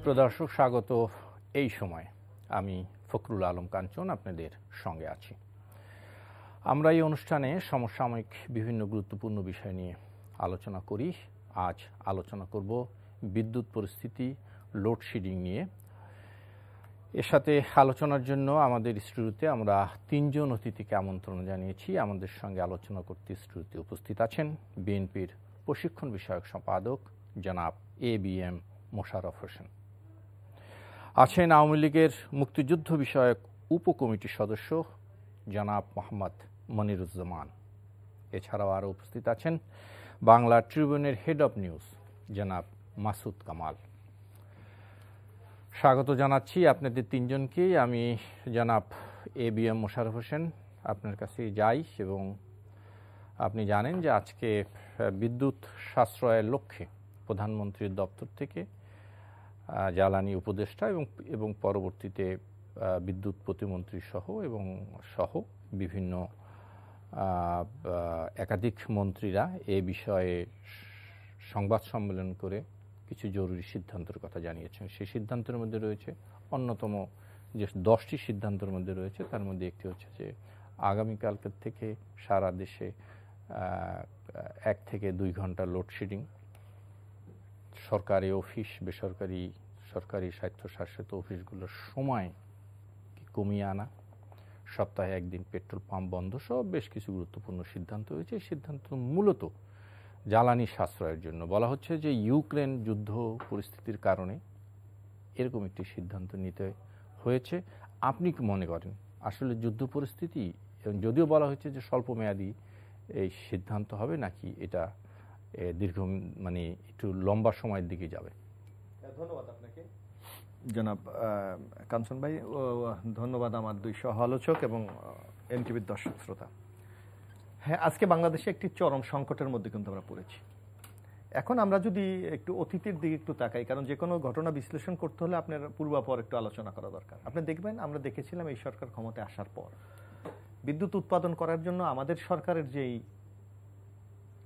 সুপ্রিয় দর্শক, স্বাগত। এই সময় আমি ফখরুল আলম কাঞ্চন আপনাদের সঙ্গে আছি। আমরা এই অনুষ্ঠানে সমসাময়িক বিভিন্ন গুরুত্বপূর্ণ বিষয় নিয়ে আলোচনা করি। আজ আলোচনা করব বিদ্যুৎ পরিস্থিতি, লোডশেডিং নিয়ে। এর সাথে আলোচনার জন্য আমাদের স্টুডিওতে আমরা তিনজন অতিথিকে আমন্ত্রণ জানিয়েছি। আমাদের সঙ্গে আলোচনা করতে স্টুডিওতে উপস্থিত আছেন বিএনপির প্রশিক্ষণ বিষয়ক সম্পাদক জনাব ABM মোশাররফ হোসেন, আছেন আওয়ামী লীগের মুক্তিযুদ্ধ বিষয়ক উপকমিটির সদস্য জনাব মোহাম্মদ মনিরুজ্জামান। এছাড়াও আরও উপস্থিত আছেন বাংলা ট্রিবিউনের হেড অব নিউজ জনাব মাসুদ কামাল। স্বাগত জানাচ্ছি আপনাদের তিনজনকেই। আমি জনাব ABM মোশাররফ হোসেন আপনার কাছে যাই, এবং আপনি জানেন যে আজকে বিদ্যুৎ সাশ্রয়ের লক্ষ্যে প্রধানমন্ত্রীর দপ্তর থেকে জ্বালানি উপদেষ্টা এবং পরবর্তীতে বিদ্যুৎ প্রতিমন্ত্রী সহ বিভিন্ন একাধিক মন্ত্রীরা এ বিষয়ে সংবাদ সম্মেলন করে কিছু জরুরি সিদ্ধান্তের কথা জানিয়েছেন। সেই সিদ্ধান্তের মধ্যে রয়েছে অন্যতম যে 10টি সিদ্ধান্তের মধ্যে রয়েছে, তার মধ্যে একটি হচ্ছে যে আগামীকালকের থেকে সারা দেশে 1 থেকে 2 ঘন্টা লোডশেডিং, সরকারি অফিস, বেসরকারি, সরকারি স্বায়ত্তশাসিত অফিসগুলোর সময় কমিয়ে আনা, সপ্তাহে 1 দিন পেট্রোল পাম্প বন্ধ সহ বেশ কিছু গুরুত্বপূর্ণ সিদ্ধান্ত হয়েছে। এই সিদ্ধান্ত মূলত জ্বালানি সাশ্রয়ের জন্য। বলা হচ্ছে যে ইউক্রেন যুদ্ধ পরিস্থিতির কারণে এরকম একটি সিদ্ধান্ত নিতে হয়েছে। আপনি কি মনে করেন আসলে যুদ্ধ পরিস্থিতি, এবং যদিও বলা হয়েছে যে স্বল্প মেয়াদী এই সিদ্ধান্ত হবে, নাকি এটা দীর্ঘ একটু লম্বা সময়ের দিকে যাবে? ধন্যবাদ আপনাকে জনাব কাঞ্চন ভাই, ধন্যবাদ আমার 2 সহ আলোচক এবং এনটিভির দর্শক শ্রোতা। হ্যাঁ, আজকে বাংলাদেশে একটি চরম সংকটের মধ্যে কিন্তু আমরা পড়েছি। এখন আমরা যদি একটু অতীতের দিকে একটু তাকাই, কারণ যে কোনো ঘটনা বিশ্লেষণ করতে হলে আপনার পূর্বাপর একটু আলোচনা করা দরকার। আপনি দেখবেন, আমরা দেখেছিলাম এই সরকার ক্ষমতায় আসার পর বিদ্যুৎ উৎপাদন করার জন্য আমাদের সরকারের যেই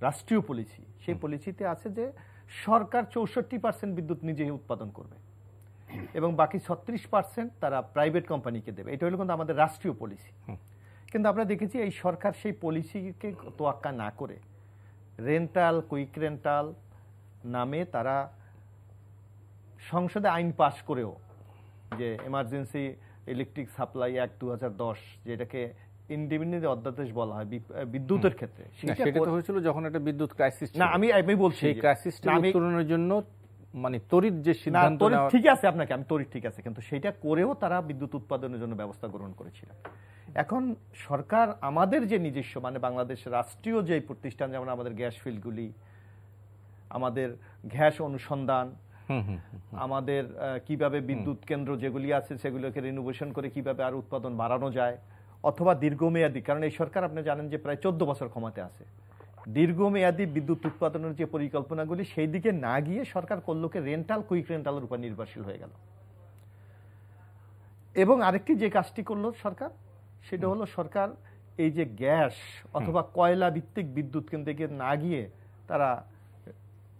রাষ্ট্রীয় পলিসি, সেই পলিসিতে আছে যে সরকার 64% বিদ্যুৎ নিজেই উৎপাদন করবে এবং বাকি 36% তারা প্রাইভেট কোম্পানিকে দেবে। এটা হলো কিন্তু আমাদের রাষ্ট্রীয় পলিসি। কিন্তু আমরা দেখেছি এই সরকার সেই পলিসিকে তোয়াক্কা না করে রেন্টাল, কুইক রেন্টাল নামে তারা সংসদে আইন পাশ করেও, যে এমার্জেন্সি ইলেকট্রিক সাপ্লাই অ্যাক্ট 2010, যেটাকে ইনডিফিনিট অধ্যাদেশ বলা হয় বিদ্যুতের ক্ষেত্রে, সেটা তো হয়েছিল যখন একটা বিদ্যুৎ ক্রাইসিস। না, আমি বলছি সেই ক্রাইসিসটা উত্তরণের জন্য তড়িৎ যে সিদ্ধান্ত নেওয়া, ঠিক আছে আপনাকে আমি তড়িৎ ঠিক আছে, কিন্তু সেটা করেও তারা বিদ্যুৎ উৎপাদনের জন্য ব্যবস্থা গ্রহণ করেছিল। এখন সরকার আমাদের যে নিজস্ব বাংলাদেশের রাষ্ট্রীয় যে প্রতিষ্ঠান, যেমন আমাদের গ্যাস ফিল্ডগুলি, আমাদের গ্যাস অনুসন্ধান, আমাদের কিভাবে বিদ্যুৎ কেন্দ্র যেগুলি আছে সেগুলোকে রিনোভেশন করে কিভাবে আর উৎপাদন বাড়ানো যায়, অথবা দীর্ঘমেয়াদী, কারণ এই সরকার আপনি জানেন যে প্রায় 14 বছর ক্ষমতায় আছে, দীর্ঘমেয়াদী বিদ্যুৎ উৎপাদনের যে পরিকল্পনাগুলি সেই দিকে না গিয়ে সরকার করলোকে রেন্টাল, কুইক রেন্টালের উপর নির্ভরশীল হয়ে গেল। এবং আরেকটি যে কাজটি করলো সরকার, সেটা হলো সরকার এই যে গ্যাস অথবা কয়লা ভিত্তিক বিদ্যুৎ কেন্দ্রে না গিয়ে তারা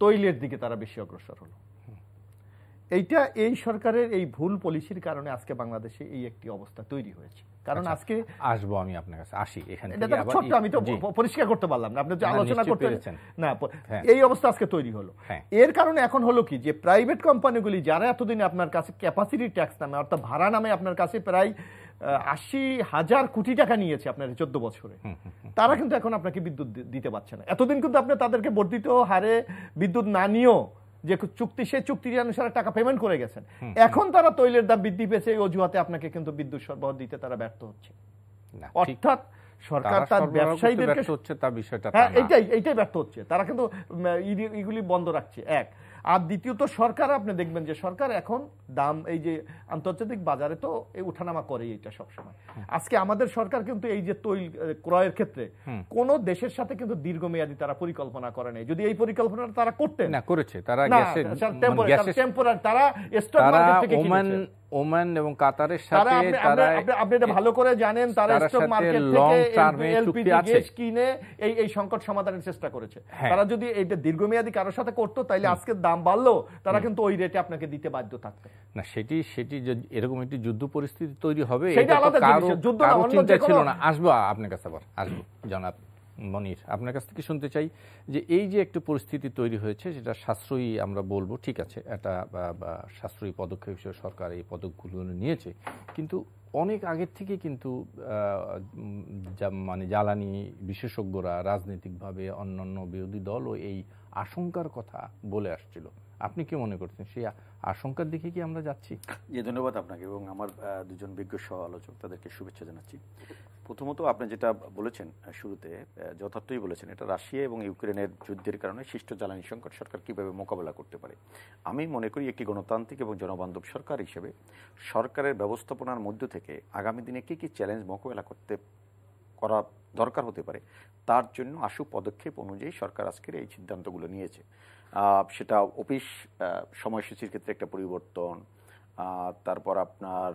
তৈলের দিকে তারা বেশি অগ্রসর হলো। এইটা এই সরকারের এই ভুল পলিসির কারণে আজকে বাংলাদেশে এই একটি অবস্থা তৈরি হয়েছে। কারণ আজকে আসবো আমি আপনার কাছে, আসি এখানে, ছোট্ট আমি তো পরিষ্কার করতে পারলাম না, আপনি যে আলোচনা করতে না, এই অবস্থা আজকে তৈরি হলো। এর কারণে এখন হলো কি, যে প্রাইভেট কোম্পানিগুলি যারা এতদিন আপনার কাছে ক্যাপাসিটি ট্যাক্স নামে অর্থাৎ ভাড়া নামে আপনার কাছে প্রায় 80,000 কোটি টাকা নিয়েছে আপনার 14 বছরে, তারা কিন্তু এখন আপনাকে বিদ্যুৎ দিতে পারছে না। এতদিন কিন্তু আপনি তাদেরকে বর্ধিত হারে বিদ্যুৎ না নিয়েও যে চুক্তি, সেই চুক্তির অনুসারে টাকা পেমেন্ট করে গেছেন, এখন তারা তৈলের দাম বৃদ্ধি পেয়েছে এই অজুহাতে আপনাকে কিন্তু বিদ্যুৎ সরবরাহ দিতে তারা ব্যর্থ হচ্ছে। অর্থাৎ সরকার তার ব্যবসায়ীদেরকে এইটাই ব্যর্থ হচ্ছে, তারা কিন্তু এগুলি বন্ধ রাখছে, এক। আর দ্বিতীয়ত সরকার, আপনি দেখবেন যে সরকার এখন দাম, এই যে আন্তর্জাতিক বাজারে তো এই উঠানামা করে এটা সবসময়। আজকে আমাদের সরকার কিন্তু এই যে তৈল ক্রয়ের ক্ষেত্রে কোন দেশের সাথে কিন্তু দীর্ঘমেয়াদী তারা পরিকল্পনা করে নাই। যদি এই পরিকল্পনা তারা করতেন, না করেছে, তারা টেম্পোরারি, তারা স্টক মার্কেট থেকে কিনেছে। ওমান এবং কাতারের সাথে আপনি এটা ভালো করে জানেন, তারা স্টক মার্কেট থেকে এলপিজি গ্যাস কিনে এই সংকট সমাধানের চেষ্টা করেছে। তারা যদি এটা দীর্ঘমেয়াদী কারোর সাথে করতো তাহলে আজকে দাম বাড়লো, তারা কিন্তু ওই রেটে আপনাকে দিতে বাধ্য থাকবে না। সেটি এরকম একটি যুদ্ধ পরিস্থিতি তৈরি হবে, সেটা আলাদা জিনিস, যুদ্ধ না, অন্য চিন্তা ছিল না। আসবো আপনার কাছে, আবার আসবো জনাব মনির, আপনার কাছ থেকে শুনতে চাই যে এই যে একটা পরিস্থিতি তৈরি হয়েছে, যেটা সাশ্রয়ী আমরা বলবো, ঠিক আছে, এটা সাশ্রয়ী পদক্ষেপ হিসেবে সরকার এই পদক্ষেপগুলো নিয়েছে, কিন্তু অনেক আগের থেকে কিন্তু মানে জ্বালানি বিশেষজ্ঞরা, রাজনৈতিকভাবে অন্যান্য বিরোধী দলও এই আশঙ্কার কথা বলে আসছিল। আপনি কি মনে করছেন সেই আশঙ্কার দিকে কি আমরা যাচ্ছি? জি, ধন্যবাদ আপনাকে এবং আমার দুজন বিজ্ঞ সহ আলোচক, তাদেরকে শুভেচ্ছা জানাচ্ছি। প্রথমত আপনি যেটা বলেছেন শুরুতে যথার্থই বলেছেন, এটা রাশিয়া এবং ইউক্রেনের যুদ্ধের কারণে সৃষ্ট জ্বালানি সংকট সরকার কিভাবে মোকাবেলা করতে পারে। আমি মনে করি একটি গণতান্ত্রিক এবং জনবান্ধব সরকার হিসেবে সরকারের ব্যবস্থাপনার মধ্য থেকে আগামী দিনে কী কী চ্যালেঞ্জ মোকাবেলা করা দরকার হতে পারে, তার জন্য আশু পদক্ষেপ অনুযায়ী সরকার আজকের এই সিদ্ধান্তগুলো নিয়েছে। সেটা অফিস সময়সূচির ক্ষেত্রে একটা পরিবর্তন, তারপর আপনার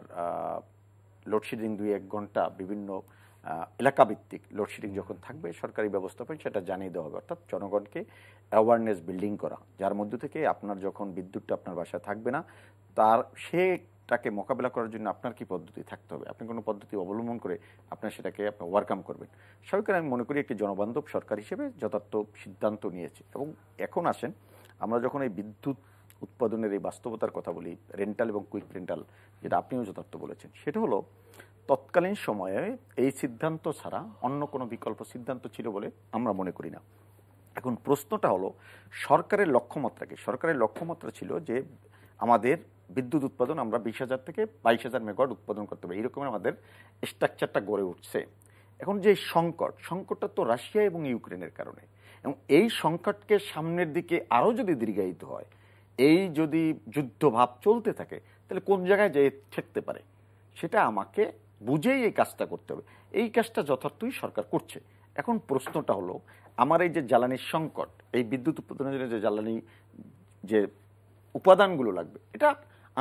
লোডশেডিং 2-1 ঘন্টা বিভিন্ন এলাকাভিত্তিক লোডশেডিং যখন থাকবে সরকারি ব্যবস্থাপনায় সেটা জানিয়ে দেওয়া হবে, অর্থাৎ জনগণকে অ্যাওয়ারনেস বিল্ডিং করা, যার মধ্য থেকে আপনার যখন বিদ্যুৎটা আপনার বাসায় থাকবে না, সেটাকে মোকাবেলা করার জন্য আপনার কি পদ্ধতি থাকতে হবে, আপনি কোনো পদ্ধতি অবলম্বন করে আপনার সেটাকে আপনি ওভারকাম করবেন। সরকার আমি মনে করি একটি জনবান্ধব সরকার হিসেবে যথার্থ সিদ্ধান্ত নিয়েছে। এবং এখন আসেন, আমরা যখন এই বিদ্যুৎ উৎপাদনের এই বাস্তবতার কথা বলি, রেন্টাল এবং কুইক রেন্টাল, যেটা আপনিও যথার্থ বলেছেন, সেটা হলো তৎকালীন সময়ে এই সিদ্ধান্ত ছাড়া অন্য কোনো বিকল্প সিদ্ধান্ত ছিল বলে আমরা মনে করি না। এখন প্রশ্নটা হলো সরকারের লক্ষ্যমাত্রা কি? সরকারের লক্ষ্যমাত্রা ছিল যে আমাদের বিদ্যুৎ উৎপাদন আমরা 20,000 থেকে 22,000 মেগাওয়াট উৎপাদন করতে হবে, এইরকম আমাদের স্ট্রাকচারটা গড়ে উঠছে। এখন যে সংকটটা তো রাশিয়া এবং ইউক্রেনের কারণে, এবং এই সংকটকে সামনের দিকে আরও যদি দীর্ঘায়িত হয়, এই যদি যুদ্ধভাব চলতে থাকে, তাহলে কোন জায়গায় যেয়ে ঠেকতে পারে, সেটা আমাকে বুঝেই এই কাজটা করতে হবে। এই কাজটা যথার্থই সরকার করছে। এখন প্রশ্নটা হলো, আমার এই যে জ্বালানির সংকট, এই বিদ্যুৎ উৎপাদনের জন্য যে জ্বালানি যে উপাদানগুলো লাগবে, এটা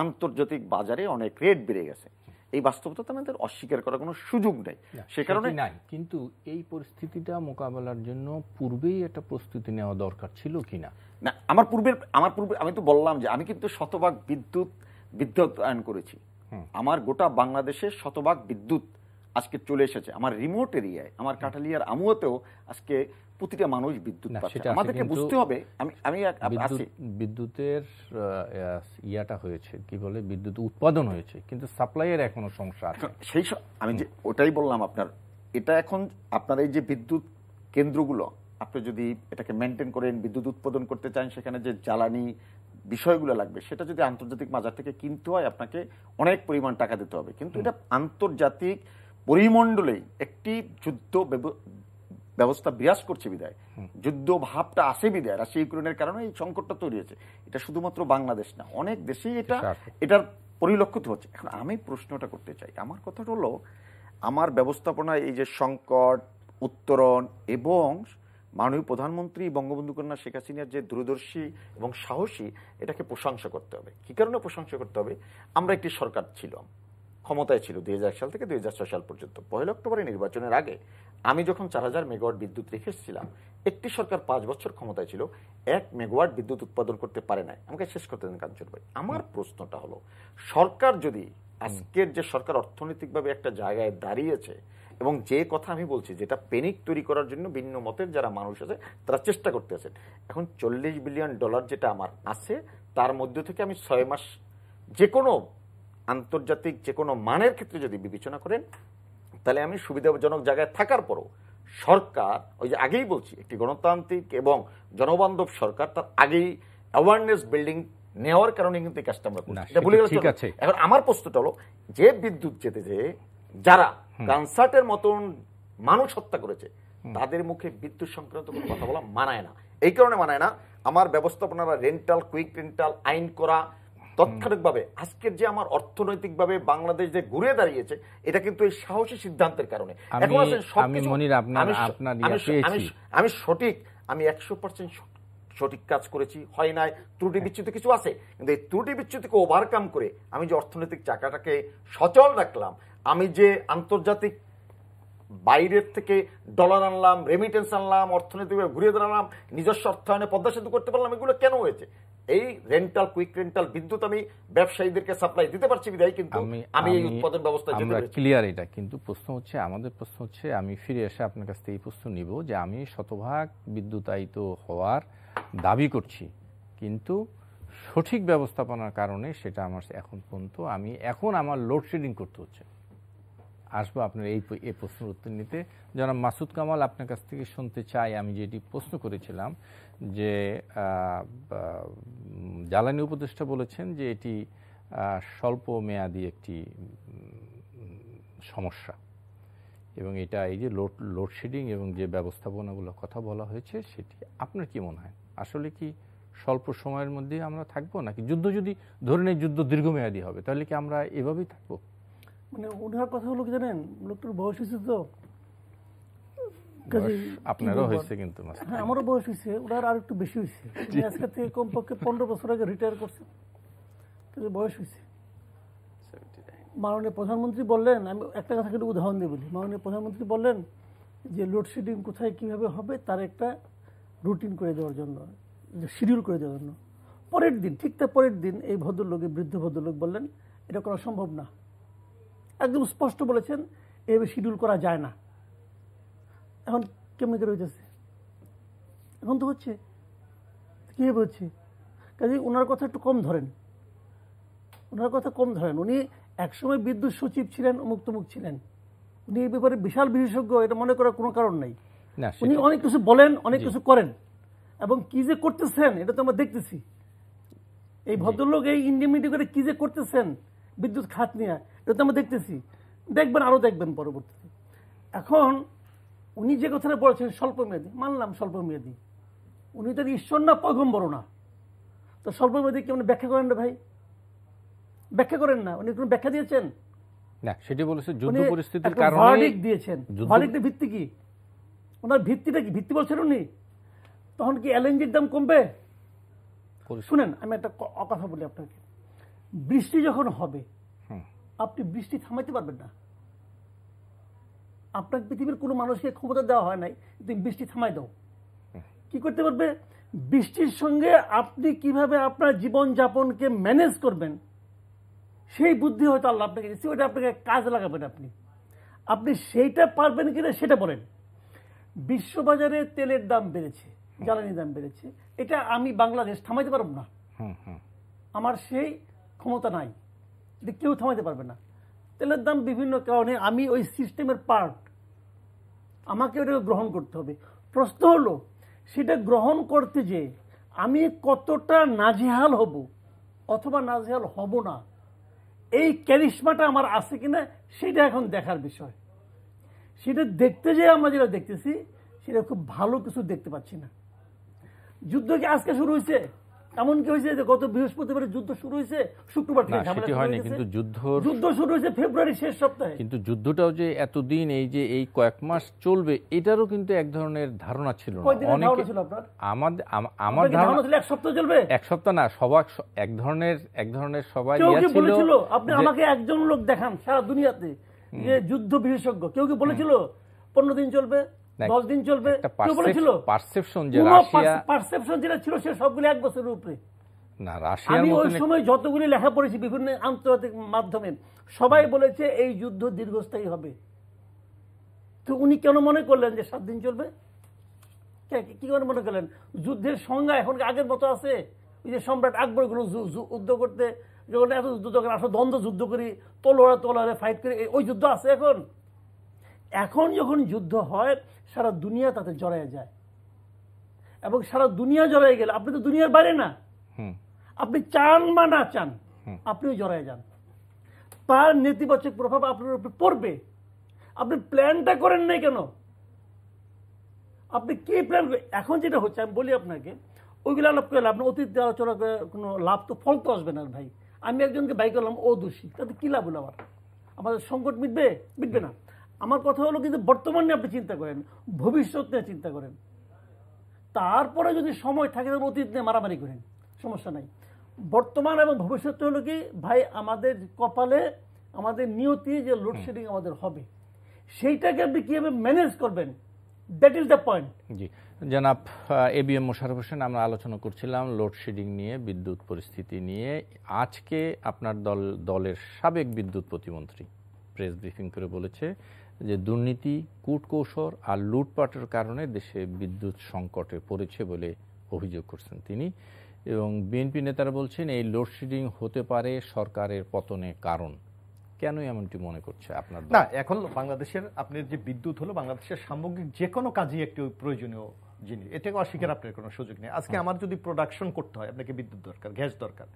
আন্তর্জাতিক বাজারে অনেক রেট বেড়ে গেছে, এই বাস্তবতা আমাদের অস্বীকার করার কোনো সুযোগ নেই। সে কারণে নাই, কিন্তু এই পরিস্থিতিটা মোকাবেলার জন্য পূর্বেই একটা প্রস্তুতি নেওয়া দরকার ছিল কিনা? না, আমার পূর্বে আমি তো বললাম যে আমি কিন্তু শতভাগ বিদ্যুতায়ন করেছি। আমার গোটা বাংলাদেশের শতভাগ বিদ্যুৎ আজকে চলে এসেছে। আমার রিমোট এরিয়ায়, আমার কাঠালিয়ার আমুয়াতেও আজকে প্রতিটা মানুষ বিদ্যুৎ পাচ্ছে। আমাদেরকে বুঝতে হবে, আমি বিদ্যুতের ইয়াটা হয়েছে, কি বলে, বিদ্যুৎ উৎপাদন হয়েছে, কিন্তু সাপ্লাইয়ের এখনো সমস্যা আছে। সেই আমি যে ওটাই বললাম আপনার, এটা এখন আপনার এই যে বিদ্যুৎ কেন্দ্রগুলো, আপনি যদি এটাকে মেনটেন করেন, বিদ্যুৎ উৎপাদন করতে চান, সেখানে যে জ্বালানি বিষয়গুলো লাগবে, সেটা যদি আন্তর্জাতিক বাজার থেকে কিনতে হয়, আপনাকে অনেক পরিমাণ টাকা দিতে হবে। কিন্তু এটা আন্তর্জাতিক পরিমণ্ডলেই একটি যুদ্ধ ব্যবস্থা বিরাজ করছে বিদায়, যুদ্ধ ভাবটা আসে বিদায়, রাশিয়া ইউক্রেনের কারণে এই সংকটটা তৈরি হয়েছে। এটা শুধুমাত্র বাংলাদেশ না, অনেক দেশেই এটার পরিলক্ষিত হচ্ছে। এখন আমি প্রশ্নটা করতে চাই, আমার কথাটা হলো, আমার ব্যবস্থাপনায় এই যে সংকট উত্তরণ এবং মাননীয় প্রধানমন্ত্রী বঙ্গবন্ধু কন্যা শেখ হাসিনার যে দূরদর্শী এবং সাহসী, এটাকে প্রশংসা করতে হবে। কি কারণে প্রশংসা করতে হবে? আমরা একটি সরকার ছিলাম, ক্ষমতায় ছিল 2001 সাল থেকে 2006 সাল পর্যন্ত। 1 অক্টোবরের নির্বাচনের আগে আমি যখন 4000 মেগাওয়াট বিদ্যুৎ রেখে এসেছিলাম, একটি সরকার 5 বছর ক্ষমতায় ছিল, 1 মেগাওয়াট বিদ্যুৎ উৎপাদন করতে পারে নাই। আমাকে শেষ করতে দেন কাঞ্চন ভাই। আমার প্রশ্নটা হলো, সরকার যদি আজকের যে সরকার অর্থনৈতিকভাবে একটা জায়গায় দাঁড়িয়েছে, এবং যে কথা আমি বলছি, যেটা প্যানিক তৈরি করার জন্য ভিন্ন মতের যারা মানুষ আছে তারা চেষ্টা করতে আছেন, এখন $40 বিলিয়ন যেটা আমার আছে, তার মধ্য থেকে আমি 6 মাস যে কোনো আন্তর্জাতিক যে কোনো মানের ক্ষেত্রে যদি বিবেচনা করেন, তাহলে আমি সুবিধাজনক জায়গায় থাকার পরও সরকার, ওই যে আগেই বলছি, একটি গণতান্ত্রিক এবং জনবান্ধব সরকার, তার আগেই অ্যাওয়ারনেস বিল্ডিং নেওয়ার কারণে কিন্তু এই কাজটা আমরা করছি। এখন আমার প্রশ্নটা হলো, যে বিদ্যুৎ যেতে যে যারা কনসার্টের মতন মানুষ হত্যা করেছে, তাদের মুখে বিদ্যুৎ সংক্রান্ত কোনো কথা বলা মানায় না। এই কারণে মানায় না, আমার ব্যবস্থাপনারা রেন্টাল, কুইক রেন্টাল আইন করা তাৎক্ষণিকভাবে, আজকের যে আমার অর্থনৈতিকভাা বাংলাদেশ যে ঘুরে দাঁড়িয়েছে, এটা কিন্তু এই সাহসী সিদ্ধান্তের কারণে। আমি সঠিক, আমি 100% সঠিক কাজ করেছি, হয় নাই, ত্রুটি বিচ্যুতি কিছু আছে, কিন্তু এই ত্রুটি বিচ্যুতিকে ওভারকাম করে আমি যে অর্থনৈতিক চাকাটাকে সচল রাখলাম, আমি যে আন্তর্জাতিক বাইরের থেকে ডলার আনলাম, রেমিটেন্স আনলাম, অর্থনৈতিকভাবে ঘুরিয়ে দাঁড়ালাম, নিজস্ব অর্থায়নে পদ্মা সেতু করতে পারলাম, এগুলো কেন হয়েছে? এই রেন্টাল, কুইক রেন্টাল বিদ্যুৎ আমি ব্যবসায়ীদেরকে সাপ্লাই দিতে পারছি বিধায় কিন্তু আমি এই উৎপাদন ব্যবস্থা ক্লিয়ার। এটা কিন্তু প্রশ্ন হচ্ছে, আমাদের প্রশ্ন হচ্ছে, আমি ফিরে এসে আপনার কাছ থেকে এই প্রশ্ন নিব যে আমি শতভাগ বিদ্যুতায়িত হওয়ার দাবি করছি, কিন্তু সঠিক ব্যবস্থাপনার কারণে সেটা আমার এখন পর্যন্ত এখন আমার লোডশেডিং করতে হচ্ছে। আসবো আপনার এই প্রশ্নের উত্তর নিতে। জনাব মাসুদ কামাল, আপনার কাছ থেকে শুনতে চাই, আমি যেটি প্রশ্ন করেছিলাম যে জ্বালানি উপদেষ্টা বলেছেন যে এটি স্বল্প মেয়াদী একটি সমস্যা, এবং এটা এই যে লোডশেডিং এবং যে ব্যবস্থাপনাগুলো কথা বলা হয়েছে, সেটি আপনার কি মনে হয় আসলে কি স্বল্প সময়ের মধ্যে আমরা থাকবো, নাকি যুদ্ধ যদি ধরে নেই যুদ্ধ দীর্ঘমেয়াদী হবে, তাহলে কি আমরা এভাবেই থাকবো? মানে ওনার কথা হলো কি জানেন, লোকটার বয়স হয়েছে তো, আপনারও হয়েছে, কিন্তু হ্যাঁ আমারও বয়স হয়েছে, ওনার আর একটু বেশি হয়েছে, আজকে থেকে কমপক্ষে 15 বছর আগে রিটায়ার করছে, বয়স হয়েছে। মাননীয় প্রধানমন্ত্রী বললেন, আমি একটা কথা কিন্তু উদাহরণ দিয়ে বলি, মাননীয় প্রধানমন্ত্রী বললেন যে লোডশেডিং কোথায় কিভাবে হবে তার একটা রুটিন করে দেওয়ার জন্য, শিডিউল করে দেওয়ার জন্য। পরের দিন, ঠিক তার পরের দিন এই ভদ্রলোক, বৃদ্ধ ভদ্রলোক বললেন এটা করা সম্ভব না, একদম স্পষ্ট বলেছেন এভাবে শিডিউল করা যায় না। এখন কেমন করে হইতেছে? এখন তো হচ্ছে, কীভাবে হচ্ছে? কাজে ওনার কথা একটু কম ধরেন, ওনার কথা কম ধরেন। উনি একসময় বিদ্যুৎ সচিব ছিলেন, অমুক তমুক ছিলেন, উনি এই ব্যাপারে বিশাল বিশেষজ্ঞ, এটা মনে করার কোনো কারণ নাই। উনি অনেক কিছু বলেন, অনেক কিছু করেন, এবং কি যে করতেছেন এটা তো আমরা দেখতেছি। এই ভদ্রলোক এই ইন্ডিমিটি করে কি যে করতেছেন বিদ্যুৎ খাত নিয়ে, এটা তো আমরা দেখতেছি, দেখবেন, আরও দেখবেন পরবর্তীতে। এখন উনি যে কথাটা বলেছেন স্বল্প মেয়াদী, মানলাম স্বল্প মেয়াদী, উনি তো ঈশ্বর না পয়গম্বর না, তো স্বল্প মেয়াদী কেমন ব্যাখ্যা করেন না ভাই? ব্যাখ্যা করেন না, উনি কোনো ব্যাখ্যা দিয়েছেন না, সেটি বলেছে যুদ্ধ পরিস্থিতির কারণে ভার্ডিক্ট দিয়েছেন। ভার্ডিক্টের ভিত্তি কি? ওনার ভিত্তিটা কি? ভিত্তি বলছেন উনি, তখন কি এলএনজির দাম কমবে? শুনেন, আমি একটা কথা বলি আপনাকে, বৃষ্টি যখন হবে আপনি বৃষ্টি থামাইতে পারবেন না। আপনার পৃথিবীর কোনো মানুষকে ক্ষমতা দেওয়া হয় নাই তুমি বৃষ্টি থামাই দাও, কি করতে পারবে? বৃষ্টির সঙ্গে আপনি কিভাবে আপনার জীবনযাপনকে ম্যানেজ করবেন সেই বুদ্ধি হয়তো আল্লাহ আপনাকে দিচ্ছে, ওইটা আপনাকে কাজ লাগাবেন। আপনি সেইটা পারবেন কিনা সেটা বলেন। বিশ্ববাজারে তেলের দাম বেড়েছে, জ্বালানির দাম বেড়েছে, এটা আমি বাংলাদেশ থামাইতে পারব না, আমার সেই ক্ষমতা নাই, কেউ থামাইতে পারবে না। তেলের দাম বিভিন্ন কারণে, আমি ওই সিস্টেমের পার্ট, আমাকে ওটা গ্রহণ করতে হবে। প্রশ্ন হলো সেটা গ্রহণ করতে যে আমি কতটা নাজেহাল হব অথবা নাজেহাল হব না, এই ক্যারিশমাটা আমার আছে কিনা সেটা এখন দেখার বিষয়। সেটা দেখতে যে আমরা যেটা দেখতেছি সেটা খুব ভালো কিছু দেখতে পাচ্ছি না। যুদ্ধ কি আজকে শুরু হয়েছে? এমন কি হয়েছে যে গত বৃহস্পতিবারে যুদ্ধ শুরু হয়েছে, শুক্রবার থেকে হয়নি, কিন্তু যুদ্ধ শুরু হয়েছে ফেব্রুয়ারির শেষ সপ্তাহে। কিন্তু যুদ্ধটাও যে এতদিন, এই যে এই কয়েক মাস চলবে, এটারও কিন্তু এক ধরনের ধারণা ছিল না। আমার ধারণা ছিল 1 সপ্তাহ চলবে। 1 সপ্তাহ না, সবাই এক ধরনের সবাই বলেছিল। আপনি আমাকে একজন লোক দেখান সারা দুনিয়াতে যে যুদ্ধ বিশেষজ্ঞ, কেউ কি বলেছিল 15 দিন চলবে, 10 দিন চলবে? কেউ বলেছিল? পারসেপশন যে রাশিয়া, পারসেপশন যেটা ছিল সে সবগুলো 1 বছরের উপরে। না, রাশিয়ার আমি ওই সময় যতগুলি লেখা পড়েছি বিভিন্ন আন্তর্জাতিক মাধ্যমে, সবাই বলেছে এই যুদ্ধ দীর্ঘস্থায়ী হবে। তো উনি কেন মনে করলেন যে 7 দিন চলবে? কি করে মনে করলেন? যুদ্ধের সংজ্ঞা এখন আগের মতো আছে? ওই যে সম্রাট আকবর গুলো যুদ্ধ করতে যখন এত যুদ্ধ যখন আসলে দ্বন্দ্ব যুদ্ধ করি, তলোয়ারে ফাইট করি, ওই যুদ্ধ আছে এখন? এখন যখন যুদ্ধ হয় সারা দুনিয়া তাতে জড়ায় যায়, এবং সারা দুনিয়া জড়ায় গেলে, আপনি তো দুনিয়ার বাইরে না, আপনি চান বা না চান আপনিও জড়ায় যান, তার নেতিবাচক প্রভাব আপনার উপর পড়বে। আপনি প্ল্যানটা করেন নাই কেন? আপনি কি প্ল্যান? এখন যেটা হচ্ছে আমি বলি আপনাকে, ওইগুলো আলাপ করলে আপনার অতীত আলোচনা করে কোনো লাভ তো, ফল তো আসবে না ভাই। আমি একজনকে বাই করলাম ও দোষী, তাতে কি লাভ হলো? আমাদের সংকট মিটবে না। আমার কথা হলো কিন্তু বর্তমানে আপনি চিন্তা করেন, ভবিষ্যৎ নিয়ে চিন্তা করেন, তারপরে যদি সময় থাকে অতীত নিয়ে মারামারি করেন, সমস্যা নাই। বর্তমান এবং ভবিষ্যৎ হলো কি ভাই, আমাদের কপালে আমাদের নিয়তি যে লোডশেডিং আমাদের হবে, সেইটাকে আপনি কিভাবে ম্যানেজ করবেন, দ্যাট ইজ দ্য পয়েন্ট। জি জনাব ABM মোশাররফ হোসেন, আমরা আলোচনা করছিলাম লোডশেডিং নিয়ে, বিদ্যুৎ পরিস্থিতি নিয়ে। আজকে আপনার দলের সাবেক বিদ্যুৎ প্রতিমন্ত্রী প্রেস ব্রিফিং করে বলেছে যে দুর্নীতি, কূটকৌশল আর লুটপাটের কারণে দেশে বিদ্যুৎ সংকটে পড়েছে বলে অভিযোগ করছেন তিনি। এবং বিএনপি নেতারা বলছেন এই লোডশেডিং হতে পারে সরকারের পতনের কারণ। কেন এমনটি মনে করছে আপনার? না, এখন বাংলাদেশের আপনার যে বিদ্যুৎ হলো বাংলাদেশের সামগ্রিক যে কোনো কাজই একটি প্রয়োজনীয় জিনিস, এটাকে অস্বীকার আপনার কোনো সুযোগ নেই। আজকে আমার যদি প্রোডাকশন করতে হয়, আপনাকে বিদ্যুৎ দরকার, গ্যাস দরকার।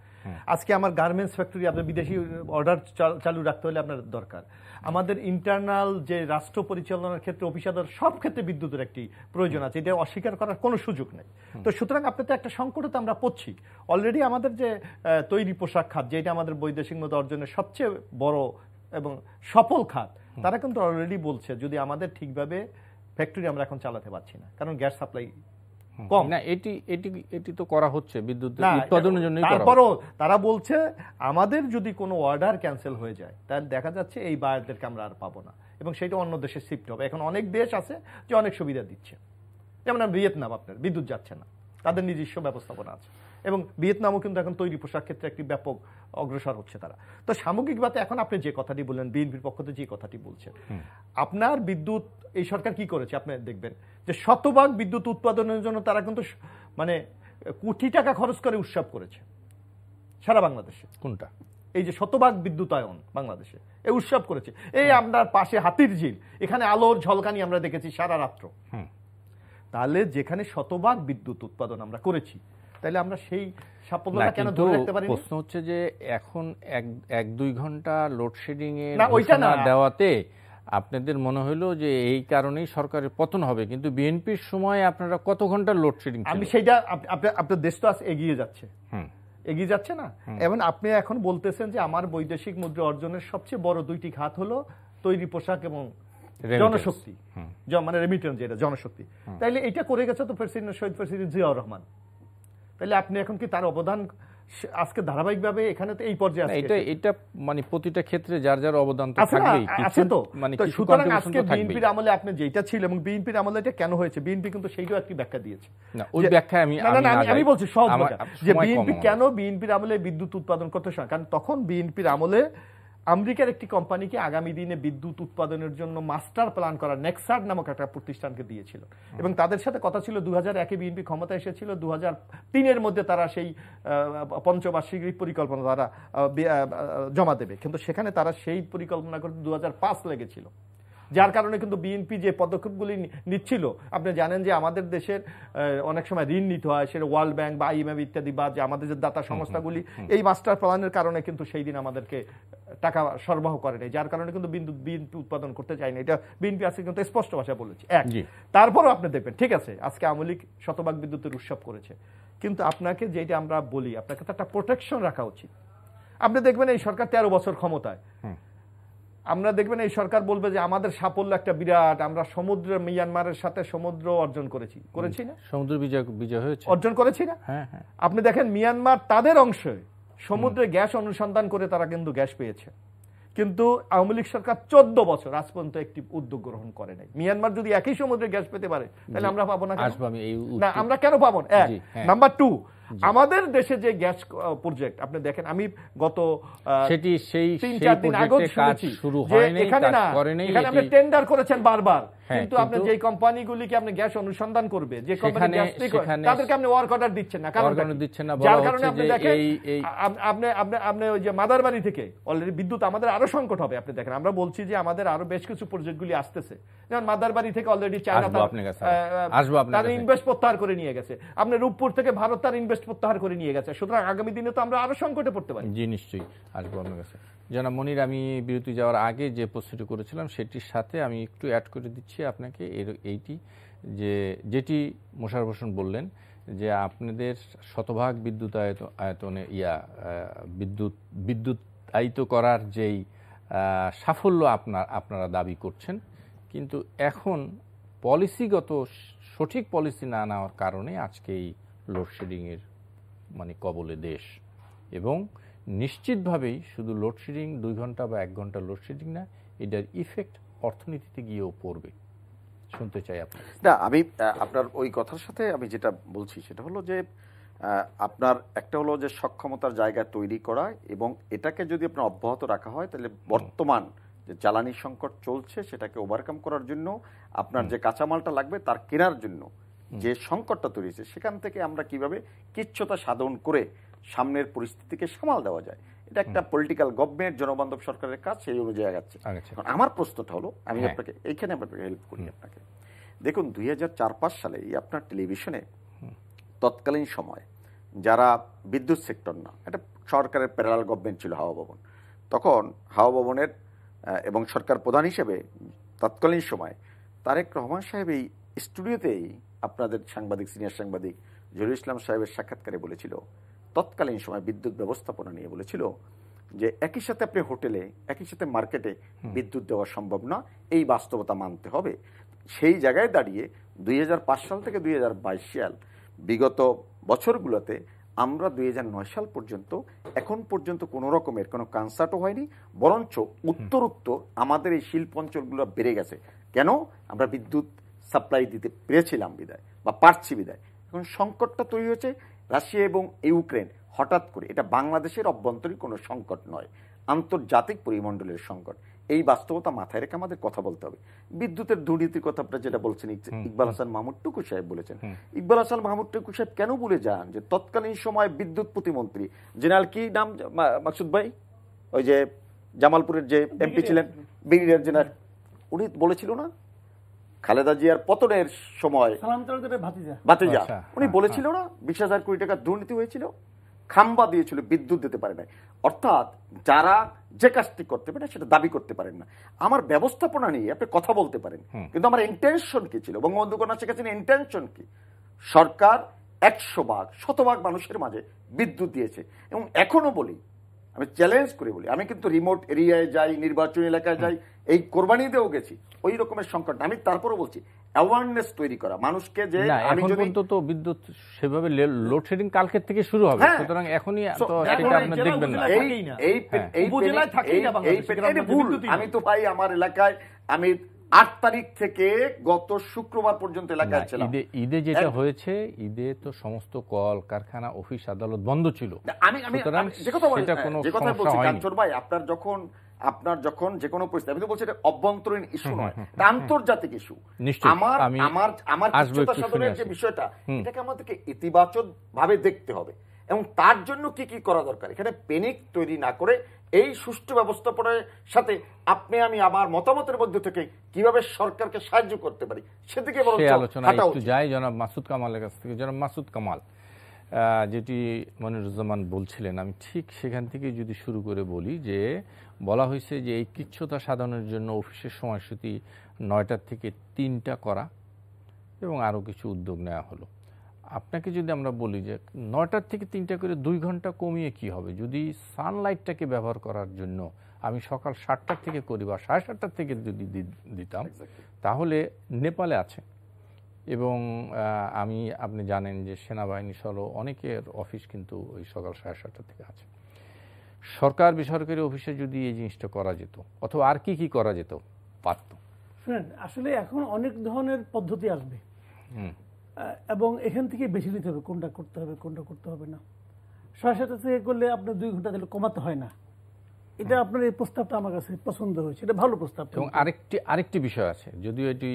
আজকে আমার গার্মেন্টস ফ্যাক্টরি, আপনার বিদেশি অর্ডার চালু রাখতে হলে আপনার দরকার। আমাদের ইন্টারনাল যে রাষ্ট্র পরিচালনার ক্ষেত্রে অফিসার, সব ক্ষেত্রে বিদ্যুতের একটি প্রয়োজন আছে, এটা অস্বীকার করার কোনো সুযোগ নেই। তো সুতরাং আপনার তো একটা সংকটে তো আমরা পড়ছি অলরেডি। আমাদের যে তৈরি পোশাক খাত, যেটা আমাদের বৈদেশিক মুদ্রা অর্জনের সবচেয়ে বড় এবং সফল খাত, তারা কিন্তু অলরেডি বলছে যদি আমাদের ঠিকভাবে ফ্যাক্টরি আমরা এখন চালাতে পারছি না, কারণ গ্যাস সাপ্লাই কম। না, এটি তো করা হচ্ছে বিদ্যুৎ উৎপাদনের জন্য। তারপরও তারা বলছে আমাদের যদি কোনো অর্ডার ক্যান্সেল হয়ে যায় তাহলে দেখা যাচ্ছে এই বায়ারদেরকে আমরা আর পাবো না, এবং সেটা অন্য দেশে শিফট হবে। এখন অনেক দেশ আছে যে অনেক সুবিধা দিচ্ছে, যেমন ভিয়েতনাম, আপনার বিদ্যুৎ যাচ্ছে না, তাদের নিজস্ব ব্যবস্থাপনা আছে। এবং ভিয়েতনামও কিন্তু এখন তৈরি পোশাক ক্ষেত্রে একটি ব্যাপক অগ্রসর হচ্ছে তারা। তো সামগ্রিকভাবে এখন আপনি যে কথাটি বললেন, বিএনপির পক্ষ থেকে যে কথাটি বলছেন, আপনার বিদ্যুৎ এই সরকার কি করেছে আপনি দেখবেন যে শতভাগ বিদ্যুৎ উৎপাদনের জন্য তারা কিন্তু মানে কোটি টাকা খরচ করে উৎসব করেছে সারা বাংলাদেশে। কোনটা? এই যে শতভাগ বিদ্যুতায়ন বাংলাদেশে এই উৎসব করেছে। এই আপনার পাশে হাতির ঝিল, এখানে আলোর ঝলকানি আমরা দেখেছি সারা রাত্র। তাহলে যেখানে শতভাগ বিদ্যুৎ উৎপাদন আমরা করেছি, তাহলে আমরা সেই সাফল্যটা কেন ধরে রাখতে পারি? প্রশ্ন হচ্ছে যে এখন 1-2 ঘন্টা লোডশেডিং এ দেওয়াতে আপনাদের মনে হলো যে এই কারণেই সরকারের পতন হবে, কিন্তু বিএনপির সময় আপনারা কত ঘন্টা লোডশেডিং? আমি সেইটা, আপনার দেশ তো এগিয়ে যাচ্ছে, এগিয়ে যাচ্ছে না? এবং আপনি এখন বলতেছেন যে আমার বৈদেশিক মুদ্রা অর্জনের সবচেয়ে বড় দুইটি খাত হলো তৈরি পোশাক এবং জনশক্তি, মানে রেমিটেন্স, যেটা জনশক্তি। তাইলে এটা করে গেছে তো প্রেসিডেন্ট শহীদ প্রেসিডেন্ট জিয়াউর রহমান। তাহলে আপনি এখন কি তার অবদান আজকে ধারাবাহিকভাবে এখানে তো এই পর্যায়ে আছে? এটা মানে প্রতিটা ক্ষেত্রে যার যার অবদান তো থাকবেই, আছে তো। মানে সুতরাং আজকে বিএনপির আমলে আপনি যেটা ছিল এবং বিএনপির আমলে এটা কেন হয়েছে, বিএনপি কিন্তু সেইটাও একটি ব্যাখ্যা দিয়েছে। না, ওই ব্যাখ্যা আমি বলছি সহজ ব্যাখ্যা, যে বিএনপি কেন বিএনপির আমলে বিদ্যুৎ উৎপাদন করতে, কারণ তখন বিএনপির আমলে আমেরিকার একটি কোম্পানিকে আগামী দিনে বিদ্যুৎ উৎপাদনের জন্য মাস্টার প্ল্যান করা নেক্সার্ড নামক একটা প্রতিষ্ঠানকে দিয়েছিল, এবং তাদের সাথে কথা ছিল 2001-এ বিএনপি ক্ষমতা এসেছিল, 2003-এর মধ্যে তারা সেই পঞ্চবার্ষিক পরিকল্পনা তারা জমা দেবে, কিন্তু সেখানে তারা সেই পরিকল্পনা করতে 2005 লেগেছিল। যার কারণে কিন্তু বিএনপি যে পদক্ষেপগুলি নিচ্ছিল, আপনি জানেন যে আমাদের দেশের অনেক সময় ঋণ নিতে হয়, সেটা ওয়ার্ল্ড ব্যাংক বা IMF ইত্যাদি, বা যে আমাদের যে দাতা সংস্থাগুলি এই মাস্টার প্ল্যানের কারণে কিন্তু সেই দিন আমাদেরকে টাকা সরবরাহ করে নাই, যার কারণে কিন্তু বিদ্যুৎ উৎপাদন করতে চায় না। এটা বিএনপি আজকে কিন্তু স্পষ্ট ভাষা বলেছে। তারপরও আপনি দেখবেন, ঠিক আছে আজকে আওয়ামী লীগ শতভাগ বিদ্যুতের উৎসব করেছে, কিন্তু আপনাকে যেটা আমরা বলি, আপনাকে তো একটা প্রোটেকশন রাখা উচিত। আপনি দেখবেন এই সরকার 13 বছর ক্ষমতায়, আমরা দেখবেন এই সরকার বলবে যে আমাদের সাফল্য একটা বিরাট, আমরা সমুদ্র, মিয়ানমারের সাথে সমুদ্র অর্জন করেছি না? সমুদ্র বিজয় হয়েছে, অর্জন করেছি না? আপনি দেখেন মিয়ানমার তাদের অংশে সমুদ্রে গ্যাস অনুসন্ধান করে তারা কিন্তু গ্যাস পেয়েছে, কিন্তু আওয়ামী লীগ সরকার 14 বছর আজ পর্যন্ত একটি উদ্যোগ গ্রহণ করে নাই। মিয়ানমার যদি একই সমুদ্রে গ্যাস পেতে পারে তাহলে আমরা পাবো না? আমরা কেন পাবো না? এক। নাম্বার 2, আমাদের দেশে যে গ্যাস প্রজেক্ট আপনি দেখেন, আমি গত 3-4 দিন আগে শুনেছি এখানে আপনি টেন্ডার করেছেন বারবার, কিন্তু আপনি যে কোম্পানিগুলিকে আপনি গ্যাস অনুসন্ধান করবে, যে কোম্পানি গ্যাস তাদেরকে আপনি ওয়ার্ক অর্ডার দিচ্ছেন না, কারণ যার কারণে আপনি দেখেন আপনি ওই যে মাদারবাড়ি থেকে অলরেডি বিদ্যুৎ আমাদের আরো সংকট হবে। আপনি দেখেন আমরা বলছি যে আমাদের আরো বেশ কিছু প্রজেক্টগুলি আসতেছে, যেমন মাদারবাড়ি থেকে অলরেডি চায়না তার ইনভেস্ট প্রত্যাহার করে নিয়ে গেছে, আপনি রূপপুর থেকে ভারত তার ইনভেস্ট প্রত্যাহার করে নিয়ে গেছে। সুতরাং আগামী দিনে তো আমরা আরো সংকটে পড়তে পারি। জি নিশ্চয়ই আসবো আপনার কাছে। জনাব মনির, আমি বিরতি যাওয়ার আগে যে প্রশ্নটি করেছিলাম সেটির সাথে আমি একটু অ্যাড করে দিচ্ছি আপনাকে, এইটি যে যেটি মোশাররফ হোসেন বললেন যে আপনাদের শতভাগ বিদ্যুতায়নে বিদ্যুতায়িত করার যেই সাফল্য আপনারা দাবি করছেন, কিন্তু এখন পলিসিগত সঠিক পলিসি না নেওয়ার কারণে আজকে এই লোডশেডিংয়ের মানে কবলে দেশ। এবং নিশ্চিতভাবেই শুধু লোডশেডিং 2 ঘন্টা বা 1 ঘন্টা লোডশেডিং না, এটার ইফেক্ট অর্থনীতিতে গিয়েও পড়বে। শুনতে চাই আপনার। না, আমি আপনার ওই কথার সাথে আমি যেটা বলছি সেটা হলো যে আপনার একটা হলো যে সক্ষমতার জায়গা তৈরি করা, এবং এটাকে যদি আপনার অব্যাহত রাখা হয় তাহলে বর্তমান যে জ্বালানি সংকট চলছে সেটাকে ওভারকাম করার জন্য আপনার যে কাঁচামালটা লাগবে তার কেনার জন্য যে সংকটটা তৈরি হয়েছে সেখান থেকে আমরা কিভাবে কিচ্ছতা সাধন করে সামনের পরিস্থিতিকে সামাল দেওয়া যায়, এটা একটা পলিটিক্যাল গভর্নমেন্ট জনবান্ধব সরকারের কাজ, সেই অনুযায়ী আগাচ্ছে। আমার প্রশ্নটা হলো, আমি আপনাকে এইখানে হেল্প করি আপনাকে। দেখুন 2004-05 সালে আপনার টেলিভিশনে তৎকালীন সময় যারা বিদ্যুৎ সেক্টর না, এটা সরকারের প্যারালাল গভর্নমেন্ট ছিল হাওয়া ভবন, তখন হাওয়া ভবনের এবং সরকার প্রধান হিসেবে তৎকালীন সময় তারেক রহমান সাহেব এই স্টুডিওতেই আপনাদের সাংবাদিক, সিনিয়র সাংবাদিক জহিরুল ইসলাম সাহেবের সাক্ষাৎকারে বলেছিল, তৎকালীন সময় বিদ্যুৎ ব্যবস্থাপনা নিয়ে বলেছিল যে একই সাথে আপনি হোটেলে, একই সাথে মার্কেটে বিদ্যুৎ দেওয়া সম্ভব না, এই বাস্তবতা মানতে হবে। সেই জায়গায় দাঁড়িয়ে 2005 সাল থেকে 2022 সাল বিগত বছরগুলোতে আমরা 2009 সাল পর্যন্ত এখন পর্যন্ত কোনো রকমের কোনো কনসার্টও হয়নি, বরঞ্চ উত্তরোত্তর আমাদের এই শিল্প অঞ্চলগুলো বেড়ে গেছে। কেন? আমরা বিদ্যুৎ সাপ্লাই দিতে পেরেছিলাম বিদায় বা পারছি বিদায়। এখন সংকটটা তৈরি হয়েছে রাশিয়া এবং ইউক্রেন হঠাৎ করে, এটা বাংলাদেশের অভ্যন্তরীণ কোনো সংকট নয়, আন্তর্জাতিক পরিমণ্ডলের সংকট। এই বাস্তবতা মাথায় রেখে আমাদের কথা বলতে হবে। বিদ্যুতের দুর্নীতির কথা আপনারা যেটা বলছেন, ইকবাল হাসান মাহমুদ টুকু সাহেব বলেছেন। ইকবাল হাসান মাহমুদ টুকু সাহেব কেন বলে যান যে তৎকালীন সময় বিদ্যুৎ প্রতিমন্ত্রী জেনারেল কি নাম মাকসুদ ভাই, ওই যে জামালপুরের যে এমপি ছিলেন, ব্রিগেডিয়ার জেনারেল, উনি বলেছিল না খালেদা জিয়ার পতনের সময় ভাতিজা, উনি বলেছিল না 20,000 কোটি টাকা দুর্নীতি হয়েছিল, খাম্বা দিয়েছিল, বিদ্যুৎ দিতে পারে না। অর্থাৎ যারা যে কাজটি করতে পারে সেটা দাবি করতে পারেন না। আমার ব্যবস্থাপনা নিয়ে আপনি কথা বলতে পারেন, কিন্তু আমার ইন্টেনশন কি ছিল, বঙ্গবন্ধু কন্যা শেখ হাসিনার ইন্টেনশন কি? সরকার 100 ভাগ 100 ভাগ মানুষের মাঝে বিদ্যুৎ দিয়েছে। এবং এখনো বলি, আমি চ্যালেঞ্জ করে বলি, আমি কিন্তু রিমোট এরিয়ায় যাই, নির্বাচনী এলাকায় যাই, এই কোরবানিতেও গেছি, ওই রকমের সংকট। আমি তারপরও বলছি অ্যাওয়ারনেস তৈরি করা মানুষকে, যে আমি যদি তো বিদ্যুৎ সেভাবে লোডশেডিং কালকের থেকে শুরু হবে, সুতরাং এখনই তো সেটা আপনি দেখবেন না। এই উপজেলায় থাকেই না বাংলাদেশ। আমি তো ভাই আমার এলাকায় আমি 8 তারিখ থেকে গত শুক্রবার পর্যন্ত এলাকায় ছিলাম। ঈদে যেটা হয়েছে, ঈদে তো সমস্ত কল কারখানা, অফিস আদালত বন্ধ ছিল। আমি যে কথা বলছি কাঞ্চন ভাই, আপনার যখন যে কোনো পরিস্থিতি, আমি তো বলছি এটা অভ্যন্তরীণ ইস্যু নয়, এটা আন্তর্জাতিক ইস্যু। আমার কিচ্ছুতা সাধনের যে বিষয়টা, এটাকে আমাদেরকে ইতিবাচক ভাবে দেখতে হবে, এবং তার জন্য কি কি করা দরকার, এখানে প্যানিক তৈরি না করে এই সুষ্ঠু ব্যবস্থাপনার সাথে আপনি আমি আমার মতামতের মধ্যে থেকে কিভাবে সরকারকে সাহায্য করতে পারি সেদিকে আলোচনা একটু যাই। জনাব মাসুদ কামালের কাছ থেকে, জনাব মাসুদ কামাল, যেটি মনিরুজ্জামান বলছিলেন, আমি ঠিক সেখান থেকে যদি শুরু করে বলি, যে বলা হয়েছে যে এই কিচ্ছতা সাধনের জন্য অফিসের সময়সূচি 9টা থেকে 3টা করা এবং আরও কিছু উদ্যোগ নেওয়া হলো। আপনাকে যদি আমরা বলি যে 9টার থেকে 3টা করে 2 ঘন্টা কমিয়ে কি হবে, যদি সানলাইটটাকে ব্যবহার করার জন্য আমি সকাল 7টার থেকে করি বা 7:30টার থেকে যদি দিতাম, তাহলে নেপালে আছে। এবং আপনি জানেন যে সেনাবাহিনী সহ অনেকের অফিস কিন্তু ওই সকাল 7:30 থেকে আছে। সরকার বেসরকারি অফিসে যদি এই জিনিসটা করা যেত, অথবা আর কি কি করা যেত পারত। শুনেন, আসলে এখন অনেক ধরনের পদ্ধতি আসবে, এবং এখান থেকে বেছে নিতে হবে কোনটা করতে হবে কোনটা করতে হবে না। 7:30 থেকে করলে আপনার 2 ঘন্টা দিলে কমাতে হয় না। এটা আপনার এই প্রস্তাবটা আমার কাছে পছন্দ হয়েছে, এটা ভালো প্রস্তাব। এবং আরেকটি বিষয় আছে, যদিও এটি